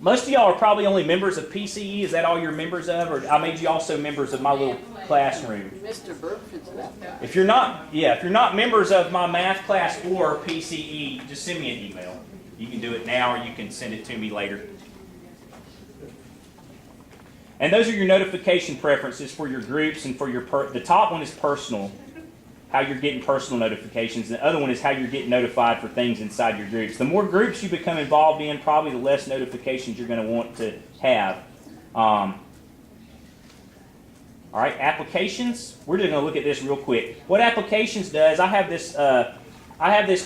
Most of y'all are probably only members of PCE. Is that all you're members of, or I made you also members of my little classroom? Mr. Burford's left. If you're not members of my math class or PCE, just send me an email. You can do it now, or you can send it to me later. And those are your notification preferences for your groups and for your the top one is personal, how you're getting personal notifications. The other one is how you're getting notified for things inside your groups. The more groups you become involved in, probably the less notifications you're going to want to have. All right, applications. We're just going to look at this real quick. What applications does, I have this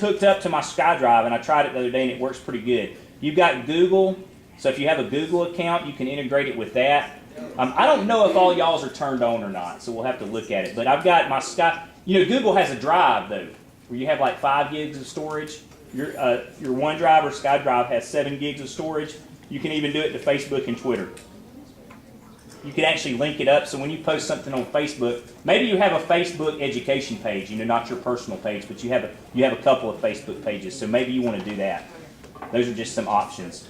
hooked up to my SkyDrive, and I tried it the other day, and it works pretty good. You've got Google. So if you have a Google account, you can integrate it with that. I don't know if all y'all's are turned on or not, so we'll have to look at it. But I've got my Google has a drive, though, where you have like 5 gigs of storage. Your OneDrive or SkyDrive has 7 gigs of storage. You can even do it to Facebook and Twitter. You can actually link it up, so when you post something on Facebook, maybe you have a Facebook education page, not your personal page, but you have a couple of Facebook pages, so maybe you want to do that. Those are just some options.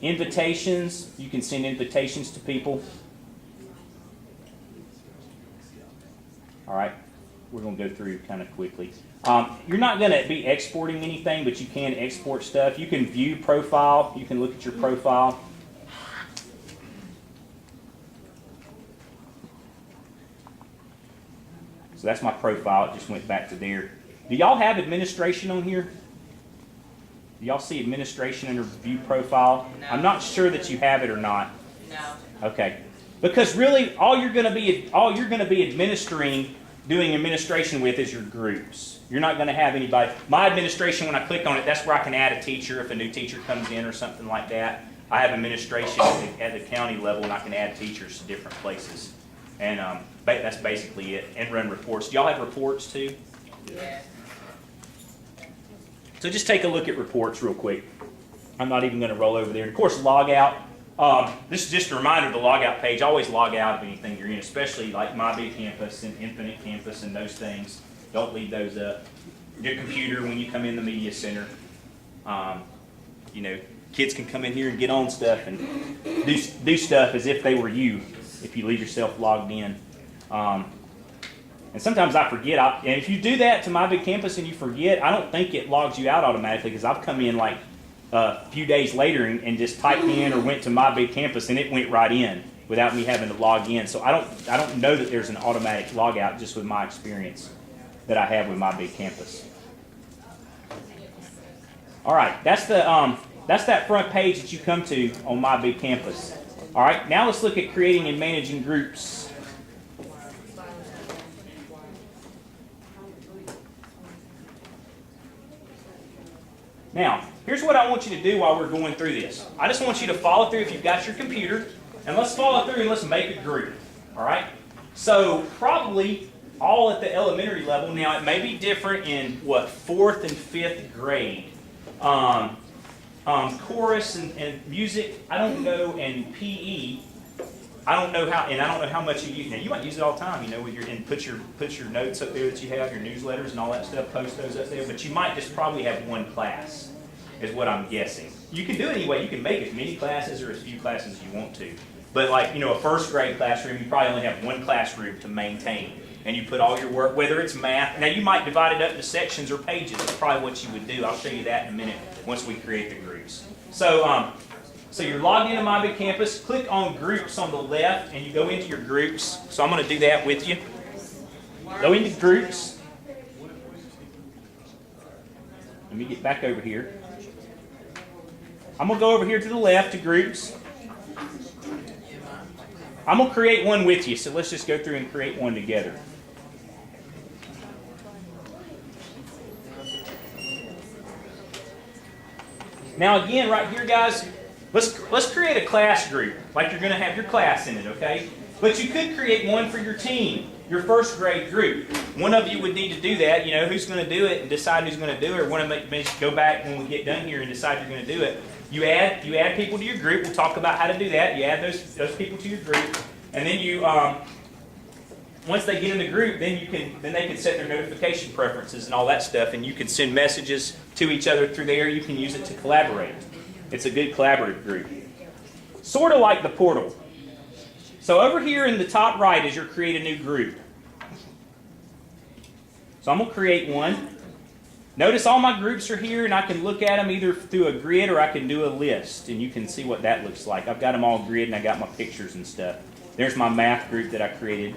Invitations, you can send invitations to people. All right, we're going to go through kind of quickly. You're not going to be exporting anything, but you can export stuff. You can view profile. You can look at your profile. So that's my profile. It just went back to there. Do y'all have administration on here? Do y'all see administration under view profile? No. I'm not sure that you have it or not. No. Okay. Because really, all you're going to be doing administration with is your groups. You're not going to have anybody. My administration, when I click on it, that's where I can add a teacher if a new teacher comes in or something like that. I have administration at the county level, and I can add teachers to different places. And that's basically it. And run reports. Do y'all have reports too? Yeah. So just take a look at reports real quick. I'm not even going to roll over there. And of course, log out. This is just a reminder of the logout page. Always log out of anything you're in, especially like My Big Campus and Infinite Campus and those things. Don't leave those up. Your computer when you come in the media center. You know, kids can come in here and get on stuff and do stuff as if they were you if you leave yourself logged in. And sometimes I forget. And if you do that to My Big Campus and you forget, I don't think it logs you out automatically because I've come in like a few days later and just typed in or went to My Big Campus and it went right in without me having to log in. So I don't know that there's an automatic log out just with my experience that I have with My Big Campus. All right, that's that front page that you come to on My Big Campus. All right, now let's look at creating and managing groups. Now, here's what I want you to do while we're going through this. I just want you to follow through if you've got your computer, and let's follow through and let's make a group. All right? So probably all at the elementary level. Now, it may be different in what, 4th and 5th grade. Chorus and music, I don't know, and PE, I don't know how much you use. Now, you might use it all the time, you know, with and put your notes up there that you have, your newsletters and all that stuff, post those up there, but you might just probably have one class, is what I'm guessing. You can do it anyway. You can make as many classes or as few classes as you want to. But like, you know, a 1st grade classroom, you probably only have one classroom to maintain. And you put all your work, whether it's math. Now, you might divide it up into sections or pages. That's probably what you would do. I'll show you that in a minute once we create the groups. So, so you're logged into My Big Campus. Click on Groups on the left, and you go into your groups. So I'm going to do that with you. Go into Groups. Let me get back over here. I'm going to go over here to the left to Groups. I'm going to create one with you, so let's just go through and create one together. Now again, right here, guys, let's create a class group, like you're going to have your class in it, okay? But you could create one for your team, your 1st grade group. One of you would need to do that, you know, who's going to do it and decide who's going to do it, or want to go back when we get done here and decide you're going to do it. You add people to your group. We'll talk about how to do that. You add those people to your group, and then you once they get in the group, then they can set their notification preferences and all that stuff, and you can send messages to each other through there. You can use it to collaborate. It's a good collaborative group. Sort of like the portal. So over here in the top right is your create a new group. So I'm going to create one. Notice all my groups are here, and I can look at them either through a grid or I can do a list, and you can see what that looks like. I've got them all grid, and I got my pictures and stuff. There's my math group that I created.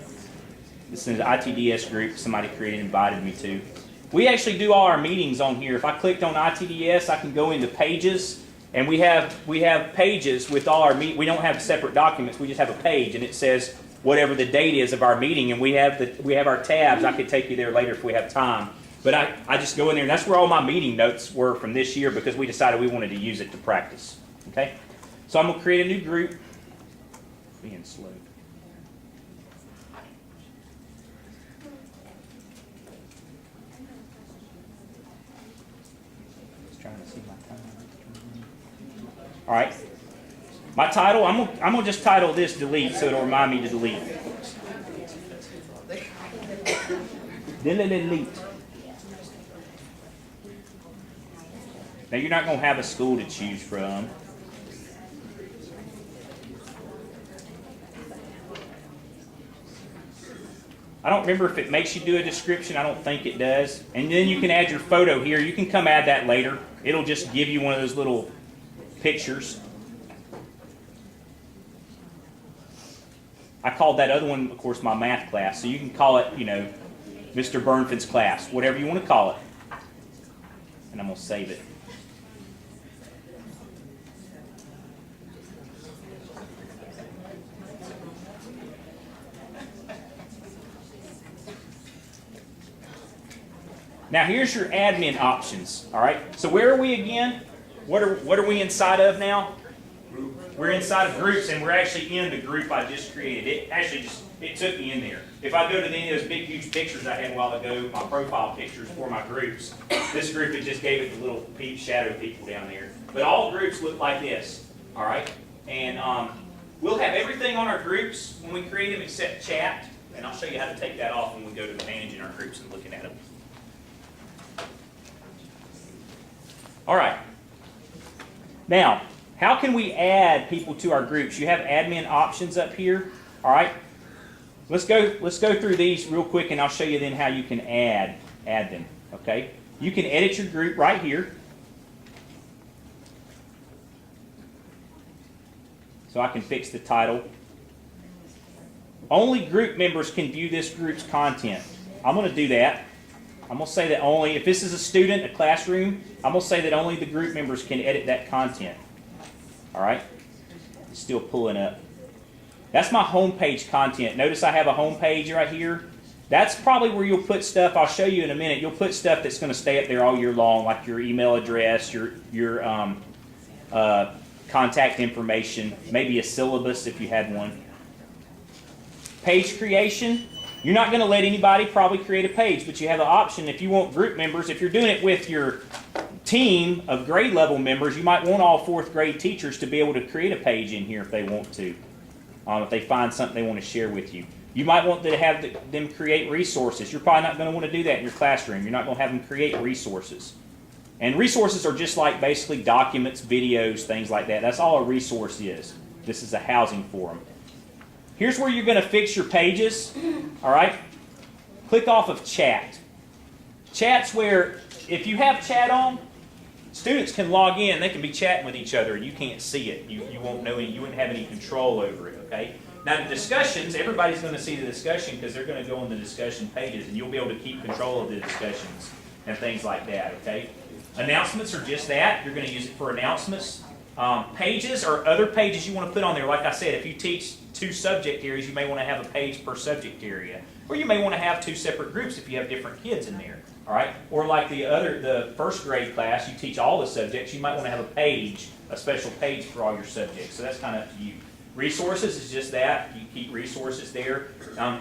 This is an ITDS group somebody created and invited me to. We actually do all our meetings on here. If I clicked on ITDS, I can go into Pages, and we have pages with all our we don't have separate documents. We just have a page, and it says whatever the date is of our meeting, and we have our tabs. I could take you there later if we have time. But I just go in there, and that's where all my meeting notes were from this year because we decided we wanted to use it to practice. Okay? So I'm going to create a new group. Being slow. Just trying to see my time. All right. My title, I'm gonna just title this delete so it'll remind me to delete. Delete. Now you're not going to have a school to choose from. I don't remember if it makes you do a description. I don't think it does. And then you can add your photo here. You can come add that later. It'll just give you one of those little pictures. I called that other one, of course, my math class. So you can call it, you know, Mr. Burnford's class, whatever you want to call it. And I'm going to save it. Now here's your admin options. All right. So where are we again? What are we inside of now? We're inside of groups, and we're actually in the group I just created. It took me in there. If I go to any of those big, huge pictures I had a while ago, my profile pictures for my groups, this group, it just gave it the little shadow people down there. But all groups look like this, all right? And we'll have everything on our groups when we create them except chat, and I'll show you how to take that off when we go to managing our groups and looking at them. All right. Now, how can we add people to our groups? You have admin options up here. All right. Let's go through these real quick, and I'll show you then how you can add them. Okay. You can edit your group right here. So I can fix the title. Only group members can view this group's content. I'm going to do that. I'm going to say that only, if this is a student, a classroom, I'm going to say that only the group members can edit that content. All right? It's still pulling up. That's my homepage content. Notice I have a homepage right here. That's probably where you'll put stuff. I'll show you in a minute. You'll put stuff that's going to stay up there all year long, like your email address, your contact information, maybe a syllabus if you had one. Page creation. You're not going to let anybody probably create a page, but you have the option if you want group members. If you're doing it with your team of grade level members, you might want all 4th grade teachers to be able to create a page in here if they want to, if they find something they want to share with you. You might want to have them create resources. You're probably not going to want to do that in your classroom. You're not going to have them create resources. And resources are just like basically documents, videos, things like that. That's all a resource is. This is a housing forum. Here's where you're going to fix your pages. All right? Click off of chat. Chat's where, if you have chat on, students can log in. They can be chatting with each other, and you can't see it. You won't know any. You wouldn't have any control over it. Okay? Now the discussions, everybody's going to see the discussion because they're going to go on the discussion pages, and you'll be able to keep control of the discussions and things like that. Okay? Announcements are just that. You're going to use it for announcements. Pages or other pages you want to put on there. Like I said, if you teach 2 subject areas, you may want to have a page per subject area. Or you may want to have 2 separate groups if you have different kids in there. All right? Or like the 1st grade class, you teach all the subjects, you might want to have a page, a special page for all your subjects. So that's kind of up to you. Resources is just that. You keep resources there.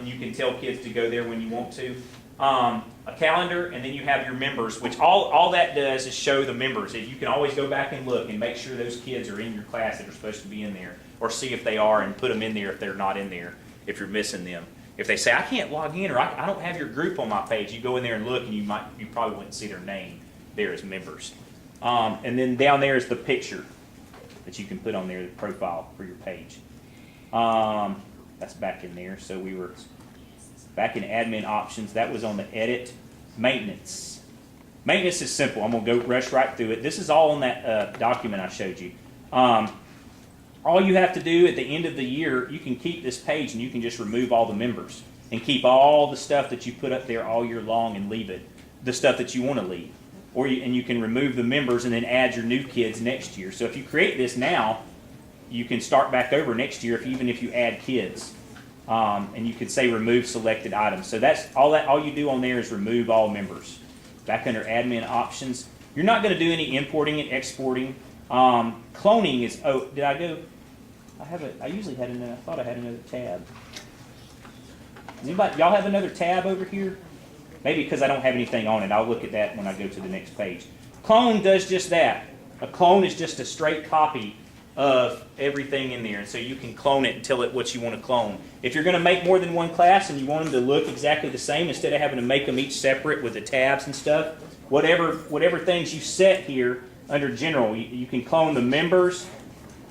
You can tell kids to go there when you want to. A calendar, and then you have your members, which all that does is show the members. You can always go back and look and make sure those kids are in your class that are supposed to be in there, or see if they are and put them in there if they're not in there, if you're missing them. If they say, I can't log in, or I don't have your group on my page, you go in there and look, and you probably wouldn't see their name there as members. And then down there is the picture that you can put on there, the profile for your page. That's back in there. So we were back in admin options. That was on the edit. Maintenance. Maintenance is simple. I'm going to go rush right through it. This is all on that document I showed you. All you have to do at the end of the year, you can keep this page and you can just remove all the members and keep all the stuff that you put up there all year long and leave it, the stuff that you want to leave. And you can remove the members and then add your new kids next year. So if you create this now, you can start back over next year even if you add kids. And you could say remove selected items. So that's all you do on there is remove all members. Back under admin options, you're not going to do any importing and exporting. Cloning is, did I go? I usually had another, I thought I had another tab. Does anybody, y'all have another tab over here? Maybe because I don't have anything on it. I'll look at that when I go to the next page. Clone does just that. A clone is just a straight copy of everything in there, and so you can clone it and tell it what you want to clone. If you're going to make more than one class and you want them to look exactly the same, instead of having to make them each separate with the tabs and stuff, whatever things you set here under general, you can clone the members.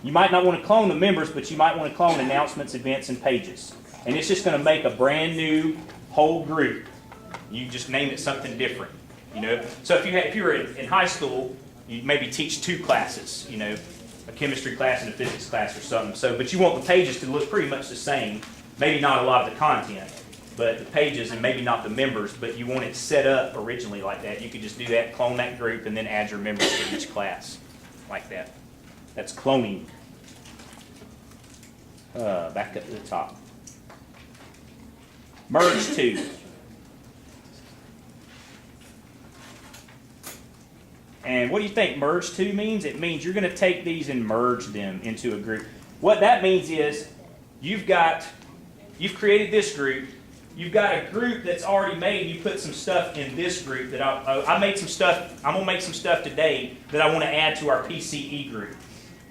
You might not want to clone the members, but you might want to clone announcements, events, and pages. And it's just going to make a brand new whole group. You just name it something different, you know. So if you were in high school, you maybe teach 2 classes, you know, a chemistry class and a physics class or something. So, but you want the pages to look pretty much the same. Maybe not a lot of the content, but the pages, and maybe not the members. But you want it set up originally like that. You could just do that, clone that group, and then add your members to each class, like that. That's cloning. Back up to the top. Merge to. And what do you think merge to means? It means you're going to take these and merge them into a group. What that means is you've created this group. You've got a group that's already made. You put some stuff in this group that I made some stuff. I'm going to make some stuff today that I want to add to our PCE group.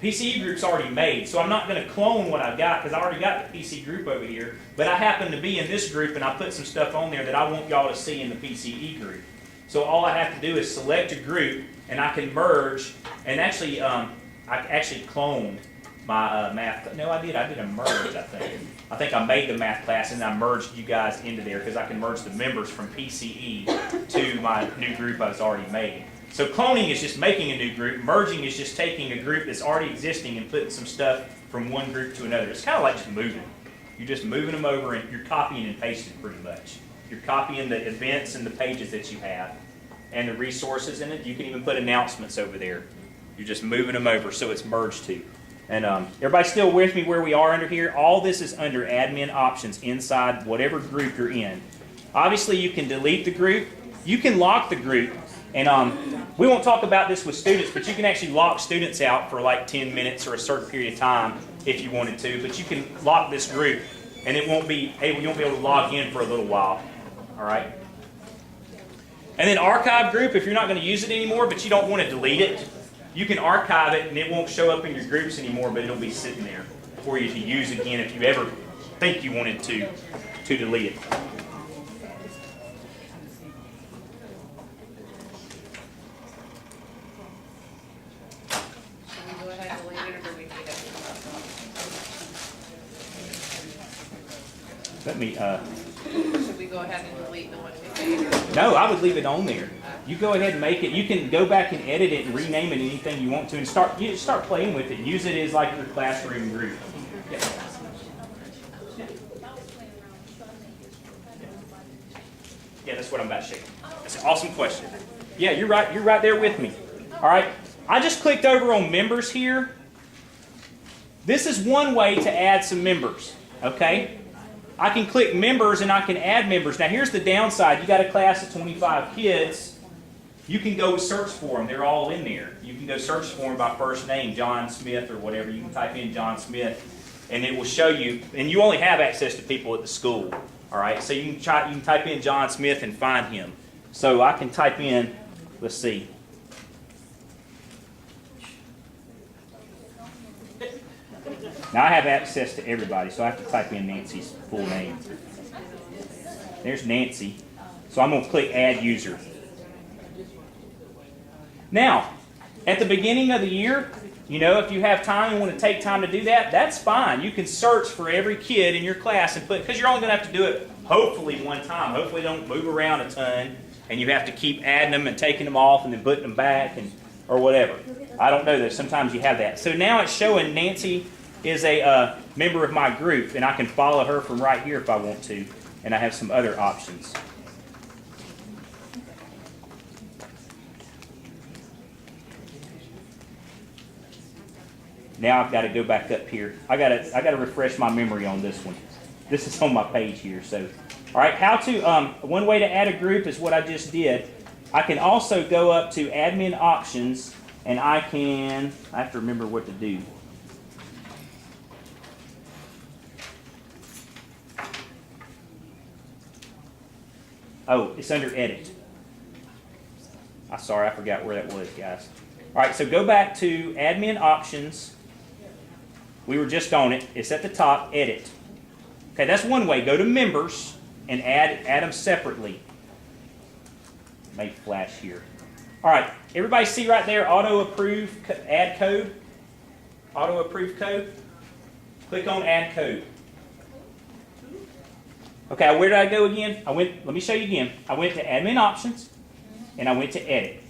PCE group's already made, so I'm not going to clone what I've got because I already got the PC group over here. But I happen to be in this group, and I put some stuff on there that I want y'all to see in the PCE group. So all I have to do is select a group, and I can merge, and actually, I actually cloned my math. No, I did a merge, I think. I think I made the math class, and I merged you guys into there, because I can merge the members from PCE to my new group I was already made. So cloning is just making a new group. Merging is just taking a group that's already existing and putting some stuff from one group to another. It's kind of like just moving. You're just moving them over, and you're copying and pasting pretty much. You're copying the events and the pages that you have and the resources in it. You can even put announcements over there. You're just moving them over so it's merged to. And everybody still with me where we are under here? All this is under admin options inside whatever group you're in. Obviously, you can delete the group. You can lock the group. And we won't talk about this with students, but you can actually lock students out for like 10 minutes or a certain period of time if you wanted to. But you can lock this group, and you won't be able to log in for a little while. All right? And then archive group, if you're not going to use it anymore, but you don't want to delete it, you can archive it, and it won't show up in your groups anymore, but it'll be sitting there for you to use again if you ever think you wanted to delete it. Should we go ahead and delete it, or do we need it? Let me, Should we go ahead and delete the one we made? Or- no, I would leave it on there. You go ahead and make it. You can go back and edit it and rename it anything you want to, and start playing with it. Use it as like your classroom group. Yeah. Yeah, that's what I'm about to show you. That's an awesome question. Yeah, you're right. You're right there with me. All right. I just clicked over on members here. This is one way to add some members. Okay. I can click members and I can add members. Now here's the downside. You got a class of 25 kids. You can go search for them. They're all in there. You can go search for them by first name, John Smith or whatever. You can type in John Smith, and it will show you. And you only have access to people at the school. All right. So you can type in John Smith and find him. So I can type in. Let's see. Now I have access to everybody, so I have to type in Nancy's full name. There's Nancy. So I'm going to click Add User. Now, at the beginning of the year, if you have time and want to take time to do that, that's fine. You can search for every kid in your class and because you're only going to have to do it hopefully one time. Hopefully they don't move around a ton and you have to keep adding them and taking them off and then putting them back or whatever. I don't know that. Sometimes you have that. So now it's showing Nancy is a member of my group, and I can follow her from right here if I want to, and I have some other options. Now I've got to go back up here. I got to refresh my memory on this one. This is on my page here. So, all right, one way to add a group is what I just did. I can also go up to admin options, and I have to remember what to do. Oh, it's under edit. Sorry, I forgot where that was, guys. All right, so go back to admin options. We were just on it. It's at the top, edit. Okay, that's one way. Go to members and add them separately. May flash here. All right, everybody see right there, auto approve, add code? Auto approve code? Click on add code. Okay, where did I go again? Let me show you again. I went to admin options and I went to edit.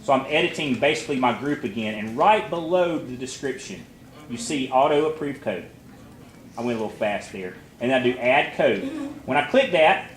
So I'm editing basically my group again, and right below the description, you see auto approve code. I went a little fast there. And I do add code. When I click that,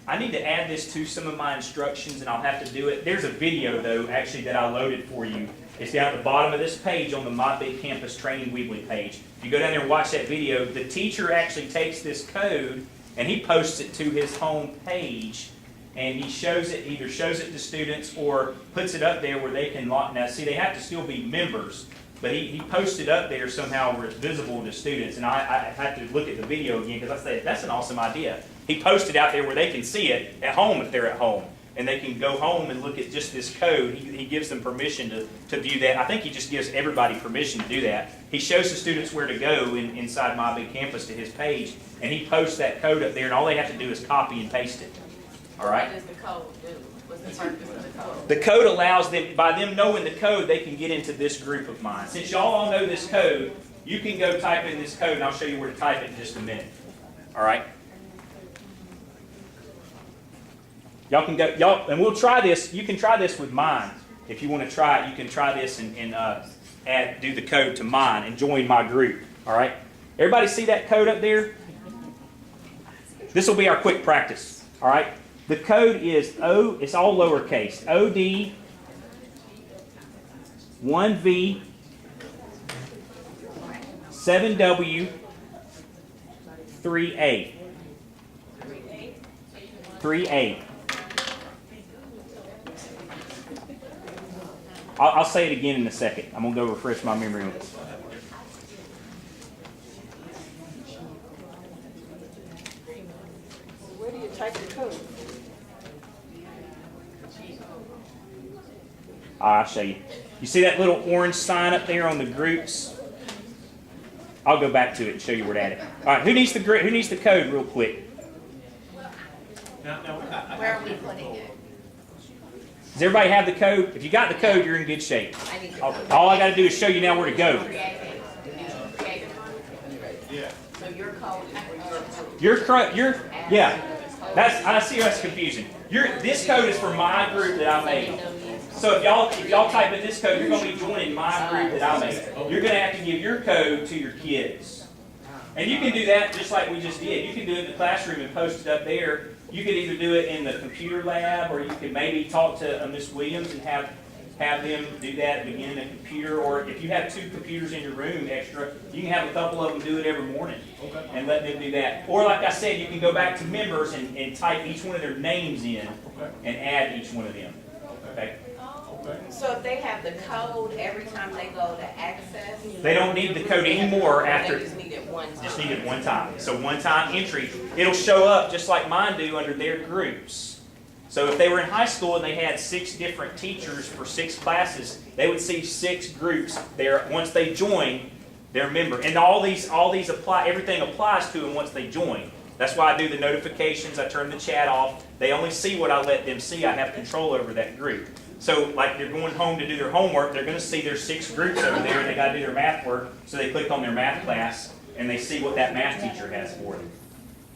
I need to add this to some of my instructions, and I'll have to do it. There's a video, though, actually, that I loaded for you. It's down at the bottom of this page on the My Big Campus Training Weebly page. If you go down there and watch that video, the teacher actually takes this code and he posts it to his home page, and he either shows it to students or puts it up there where they can log. Now, see, they have to still be members, but he posted up there somehow where it's visible to students, and I had to look at the video again because I said, that's an awesome idea. He posted out there where they can see it at home if they're at home. and they can go home and look at just this code. He gives them permission to view that. I think he just gives everybody permission to do that. He shows the students where to go inside My Big Campus to his page, and he posts that code up there, and all they have to do is copy and paste it. All right? What does the code do? What's the purpose of the code? The code allows them, by them knowing the code, they can get into this group of mine. Since y'all all know this code, you can go type in this code, and I'll show you where to type it in just a minute. All right? Y'all can go, and we'll try this. You can try this with mine. If you want to try it, you can try this and do the code to mine and join my group. All right? Everybody see that code up there? This will be our quick practice. All right? The code is it's all lowercase. OD 1V 7W 3A. 3A. I'll say it again in a second. I'm going to go refresh my memory on this. Where do you type the code? I'll show you. You see that little orange sign up there on the groups? I'll go back to it and show you where to add it. All right, who needs the code real quick? Where are we putting it? Does everybody have the code? If you got the code, you're in good shape. I need to All I got to do is show you now where to go. create it. Create it. Yeah. So your code is for Yeah. I see that's confusing. This code is for my group that I made. So if y'all type in this code, you're going to be joining my group that I made. You're going to have to give your code to your kids. And you can do that just like we just did. You can do it in the classroom and post it up there. You could either do it in the computer lab, or you could maybe talk to Miss Williams and have them do that at the beginning of the computer. Or if you have 2 computers in your room extra, you can have a couple of them do it every morning and let them do that. Or like I said, you can go back to members and type each one of their names in and add each one of them. Okay? So if they have the code every time they go to access? They don't need the code anymore after. They just need it one time. Just need it one time. So one-time entry. It'll show up just like mine do under their groups. So if they were in high school and they had 6 different teachers for 6 classes, they would see 6 groups there. Once they join, they're a member. And all these apply. Everything applies to them once they join. That's why I do the notifications. I turn the chat off. They only see what I let them see. I have control over that group. So like they're going home to do their homework, they're going to see there's 6 groups over there, and they got to do their math work. So they click on their math class, and they see what that math teacher has for them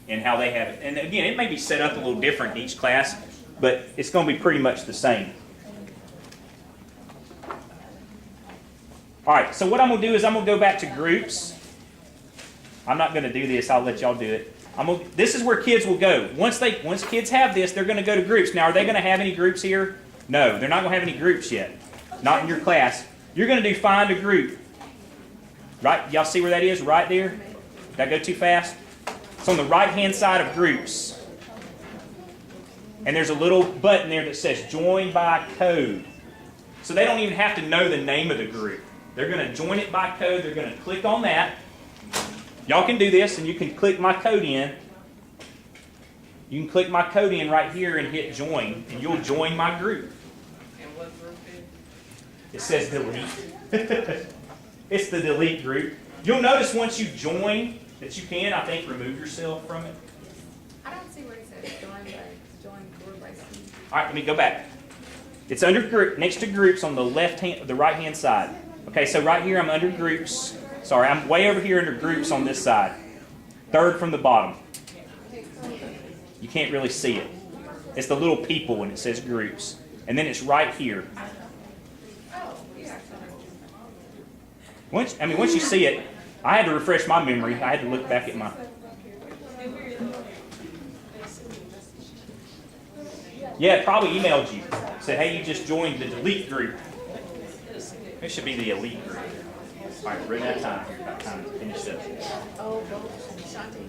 and how they have it. And again, it may be set up a little different in each class, but it's going to be pretty much the same. All right, so what I'm going to do is I'm going to go back to groups. I'm not going to do this. I'll let y'all do it. This is where kids will go. Once kids have this, they're going to go to groups. Now, are they going to have any groups here? No, they're not going to have any groups yet. Not in your class. You're going to do find a group. Right? Y'all see where that is? Right there? Did I go too fast? It's on the right-hand side of groups. And there's a little button there that says join by code. So they don't even have to know the name of the group. They're going to join it by code. They're going to click on that. Y'all can do this, and you can click my code in. You can click my code in right here and hit join, and you'll join my group. And what group is it? It says delete. It's the delete group. You'll notice once you join that you can, I think, remove yourself from it. I don't see where it says join group by C. All right, let me go back. It's under group, next to groups on the right-hand side. Okay, so right here I'm under groups. Sorry, I'm way over here under groups on this side. 3rd from the bottom. You can't really see it. It's the little people when it says groups. And then it's right here. Once you see it, I had to refresh my memory. I had to look back at my... Yeah, it probably emailed you. Said, hey, you just joined the delete group. It should be the elite group. All right, we're running out of time here. About time to finish up. Oh, Shante,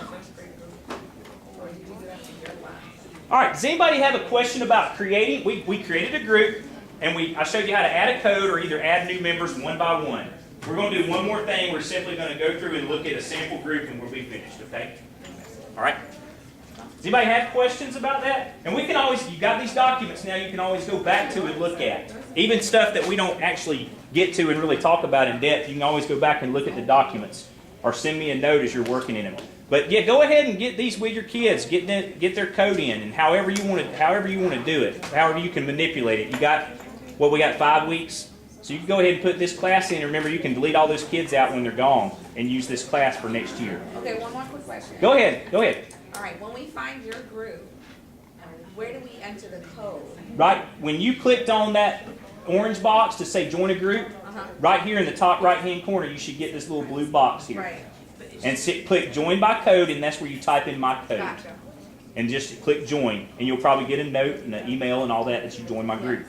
first grade group. Or you do that in your class. All right, does anybody have a question about creating? We created a group, and I showed you how to add a code or either add new members one by one. We're going to do one more thing. We're simply going to go through and look at a sample group, and we'll be finished, okay? All right? Does anybody have questions about that? And we can always, you got these documents now, you can always go back to and look at. Even stuff that we don't actually get to and really talk about in depth, you can always go back and look at the documents. Or send me a note as you're working in them. But yeah, go ahead and get these with your kids. Get their code in, and however you want to do it, however you can manipulate it. You got we got 5 weeks, so you can go ahead and put this class in. Remember, you can delete all those kids out when they're gone and use this class for next year. Okay, one more quick question. Go ahead. All right, when we find your group, where do we enter the code? Right when you clicked on that orange box to say join a group, right here in the top right-hand corner, you should get this little blue box here. Right. And click join by code, and that's where you type in my code. Gotcha. And just click join, and you'll probably get a note and an email and all that you join my group.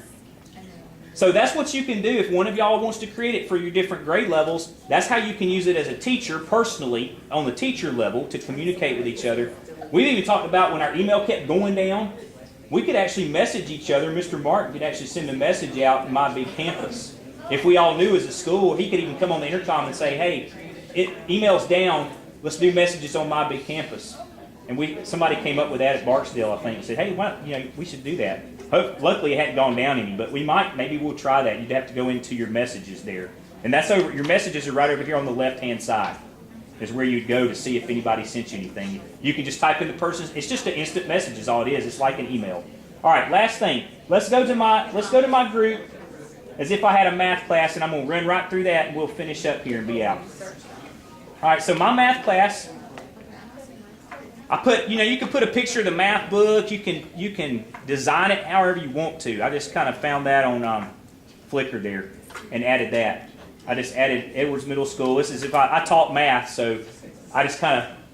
So that's what you can do if one of y'all wants to create it for your different grade levels. That's how you can use it as a teacher personally on the teacher level to communicate with each other. We've even talked about when our email kept going down, we could actually message each other. Mr. Martin could actually send a message out in My Big Campus. If we all knew as a school, he could even come on the intercom and say, hey, email's down, let's do messages on My Big Campus. And somebody came up with that at Barksdale, I think, and said, hey, we should do that. Luckily, it hadn't gone down any, but maybe we'll try that. You'd have to go into your messages there. And that's your messages are right over here on the left-hand side is where you'd go to see if anybody sent you anything. You can just type in the person's, it's just an instant message is all it is. It's like an email. All right, last thing. Let's go to my group as if I had a math class, and I'm going to run right through that, and we'll finish up here and be out. All right, so my math class, I put, you can put a picture of the math book. You can design it however you want to. I just kind of found that on Flickr there and added that. I just added Edwards Middle School. This is if I taught math, so I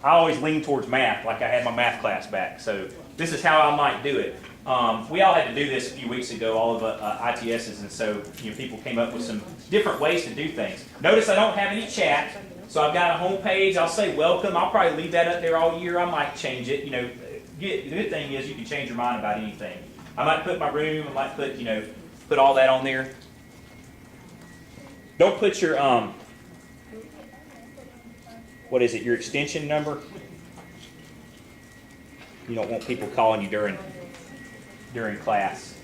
always lean towards math, like I had my math class back. So this is how I might do it. We all had to do this a few weeks ago, all of ITSs, and so people came up with some different ways to do things. Notice I don't have any chat. So I've got a home page. I'll say welcome. I'll probably leave that up there all year. I might change it. The good thing is you can change your mind about anything. I might put my room. I might put all that on there. Don't put your what is it? Your extension number. You don't want people calling you during class.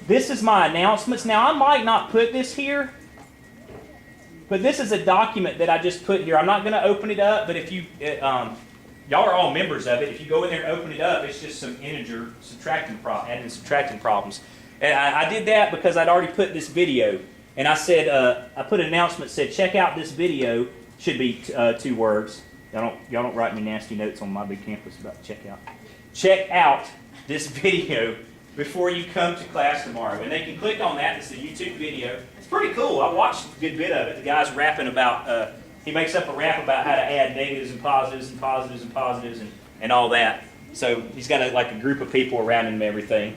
This is my announcements. Now I might not put this here. But this is a document that I just put here. I'm not going to open it up, but if you, y'all are all members of it. If you go in there and open it up, it's just some integer adding and subtracting problems. And I did that because I'd already put this video. And I said, I put an announcement that said, check out this video. Should be 2 words. Y'all don't write me nasty notes on My Big Campus about checkout. Check out this video before you come to class tomorrow. And they can click on that. It's a YouTube video. It's pretty cool. I watched a good bit of it. The guy's rapping about, he makes up a rap about how to add negatives and positives and positives and positives and all that. So he's got a group of people around him and everything.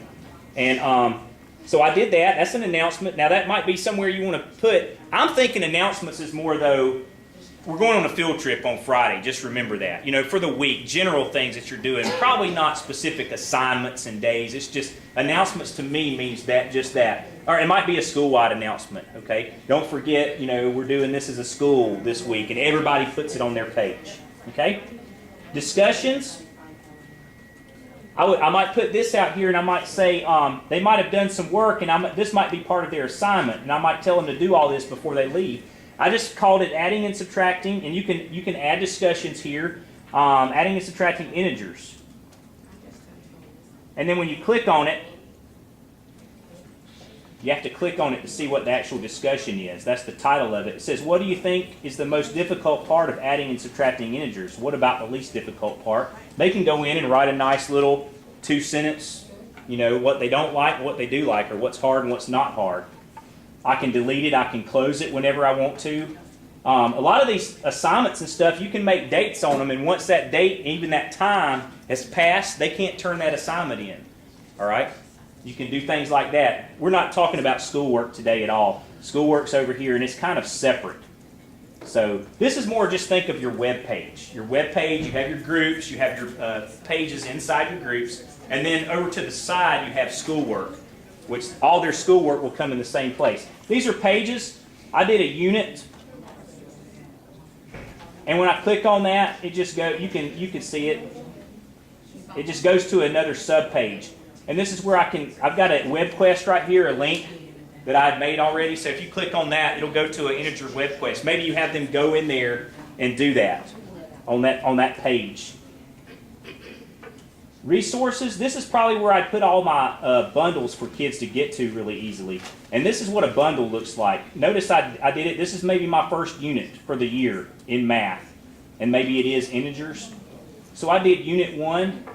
And so I did that. That's an announcement. Now that might be somewhere you want to put. I'm thinking announcements is more though, we're going on a field trip on Friday. Just remember that. For the week, general things that you're doing. Probably not specific assignments and days. It's just announcements to me means just that. Or it might be a school-wide announcement, okay? Don't forget, we're doing this as a school this week, and everybody puts it on their page, okay? Discussions. I might put this out here, and I might say they might have done some work, and this might be part of their assignment, and I might tell them to do all this before they leave. I just called it adding and subtracting, and you can add discussions here, adding and subtracting integers. And then when you click on it, you have to click on it to see what the actual discussion is. That's the title of it. It says, what do you think is the most difficult part of adding and subtracting integers? What about the least difficult part? They can go in and write a nice little 2-sentence, what they don't like, what they do like, or what's hard and what's not hard. I can delete it. I can close it whenever I want to. A lot of these assignments and stuff, you can make dates on them, and once that date, even that time, has passed, they can't turn that assignment in. All right? You can do things like that. We're not talking about schoolwork today at all. Schoolwork's over here, and it's kind of separate. So this is more just think of your web page. Your web page, you have your groups, you have your pages inside your groups, and then over to the side you have schoolwork, which all their schoolwork will come in the same place. These are pages. I did a unit, And when I click on that, it just you can see it. It just goes to another sub page. And this is where I've got a web quest right here, a link that I've made already. So if you click on that, it'll go to an integer web quest. Maybe you have them go in there and do that on that page. Resources, this is probably where I put all my bundles for kids to get to really easily. And this is what a bundle looks like. Notice I did it, this is maybe my first unit for the year in math. And maybe it is integers. So I did unit 1.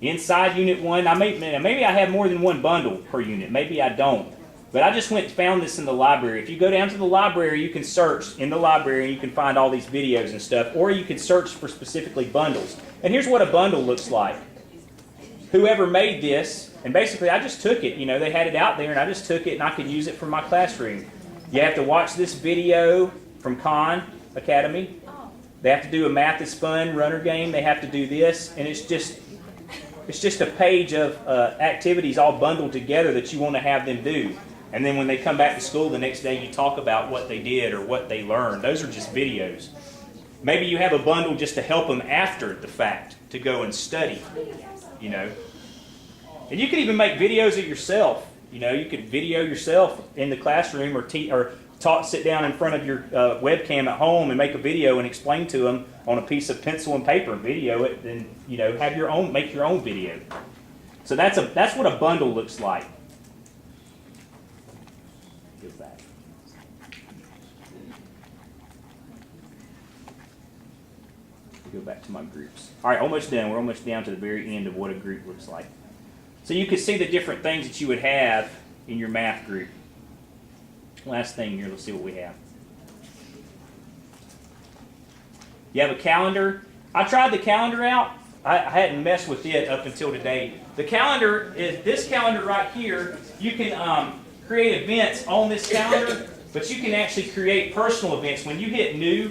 Inside unit 1, maybe I have more than one bundle per unit. Maybe I don't. But I just went and found this in the library. If you go down to the library, you can search in the library and you can find all these videos and stuff. Or you can search for specifically bundles. And here's what a bundle looks like. Whoever made this, and basically I just took it. You know, they had it out there and I just took it and I could use it for my classroom. You have to watch this video from Khan Academy. They have to do a Math is Fun runner game. They have to do this. And it's just a page of activities all bundled together that you want to have them do. And then when they come back to school the next day, you talk about what they did or what they learned. Those are just videos. Maybe you have a bundle just to help them after the fact to go and study, you know. And you could even make videos of yourself. You know, you could video yourself in the classroom or sit down in front of your webcam at home and make a video and explain to them on a piece of pencil and paper, video it, and you know, make your own video. So that's what a bundle looks like. Go back. Go back to my groups. All right, almost done. We're almost down to the very end of what a group looks like. So you can see the different things that you would have in your math group. Last thing here, let's see what we have. You have a calendar. I tried the calendar out. I hadn't messed with it up until today. The calendar is this calendar right here. You can create events on this calendar, but you can actually create personal events. When you hit new,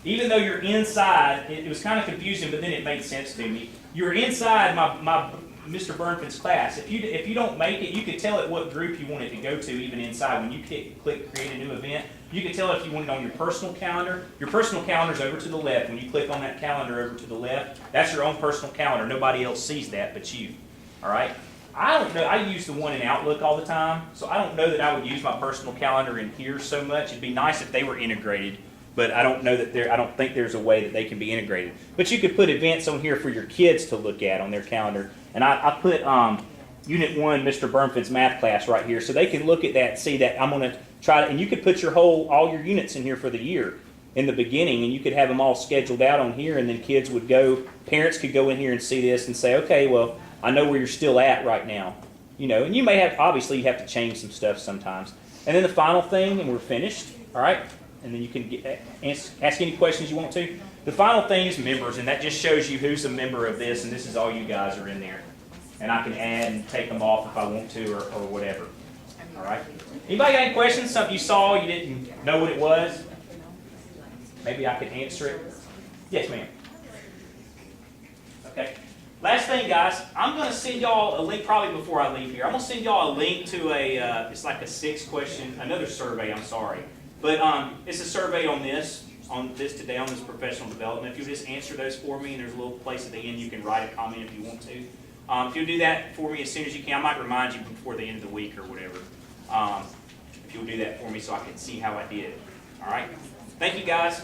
even though you're inside, it was kind of confusing, but then it made sense to me. You're inside my Mr. Burnford's class. If you don't make it, you can tell it what group you want it to go to even inside. When you click create a new event, you can tell if you want it on your personal calendar. Your personal calendar is over to the left. When you click on that calendar over to the left, that's your own personal calendar. Nobody else sees that but you. All right? I don't know. I use the one in Outlook all the time, so I don't know that I would use my personal calendar in here so much. It'd be nice if they were integrated, but I don't know that I don't think there's a way that they can be integrated. But you could put events on here for your kids to look at on their calendar. And I put Unit 1, Mr. Burnford's math class right here, so they can look at that and see that I'm going to try to, and you could put all your units in here for the year in the beginning, and you could have them all scheduled out on here, and then parents could go in here and see this and say, okay, well, I know where you're still at right now. You know, and you may have, obviously, you have to change some stuff sometimes. And then the final thing, and we're finished, all right? And then you can ask any questions you want to. The final thing is members, and that just shows you who's a member of this, and this is all you guys are in there. And I can add and take them off if I want to or whatever. All right? Anybody got any questions? Something you saw, you didn't know what it was? Maybe I could answer it. Yes, ma'am. Okay. Last thing, guys, I'm going to send y'all a link probably before I leave here. I'm going to send y'all a link to it's like a 6-question, another survey, I'm sorry. But it's a survey on this today, on this professional development. If you just answer those for me, and there's a little place at the end you can write a comment if you want to. If you'll do that for me as soon as you can, I might remind you before the end of the week or whatever. If you'll do that for me so I can see how I did. All right? Thank you, guys.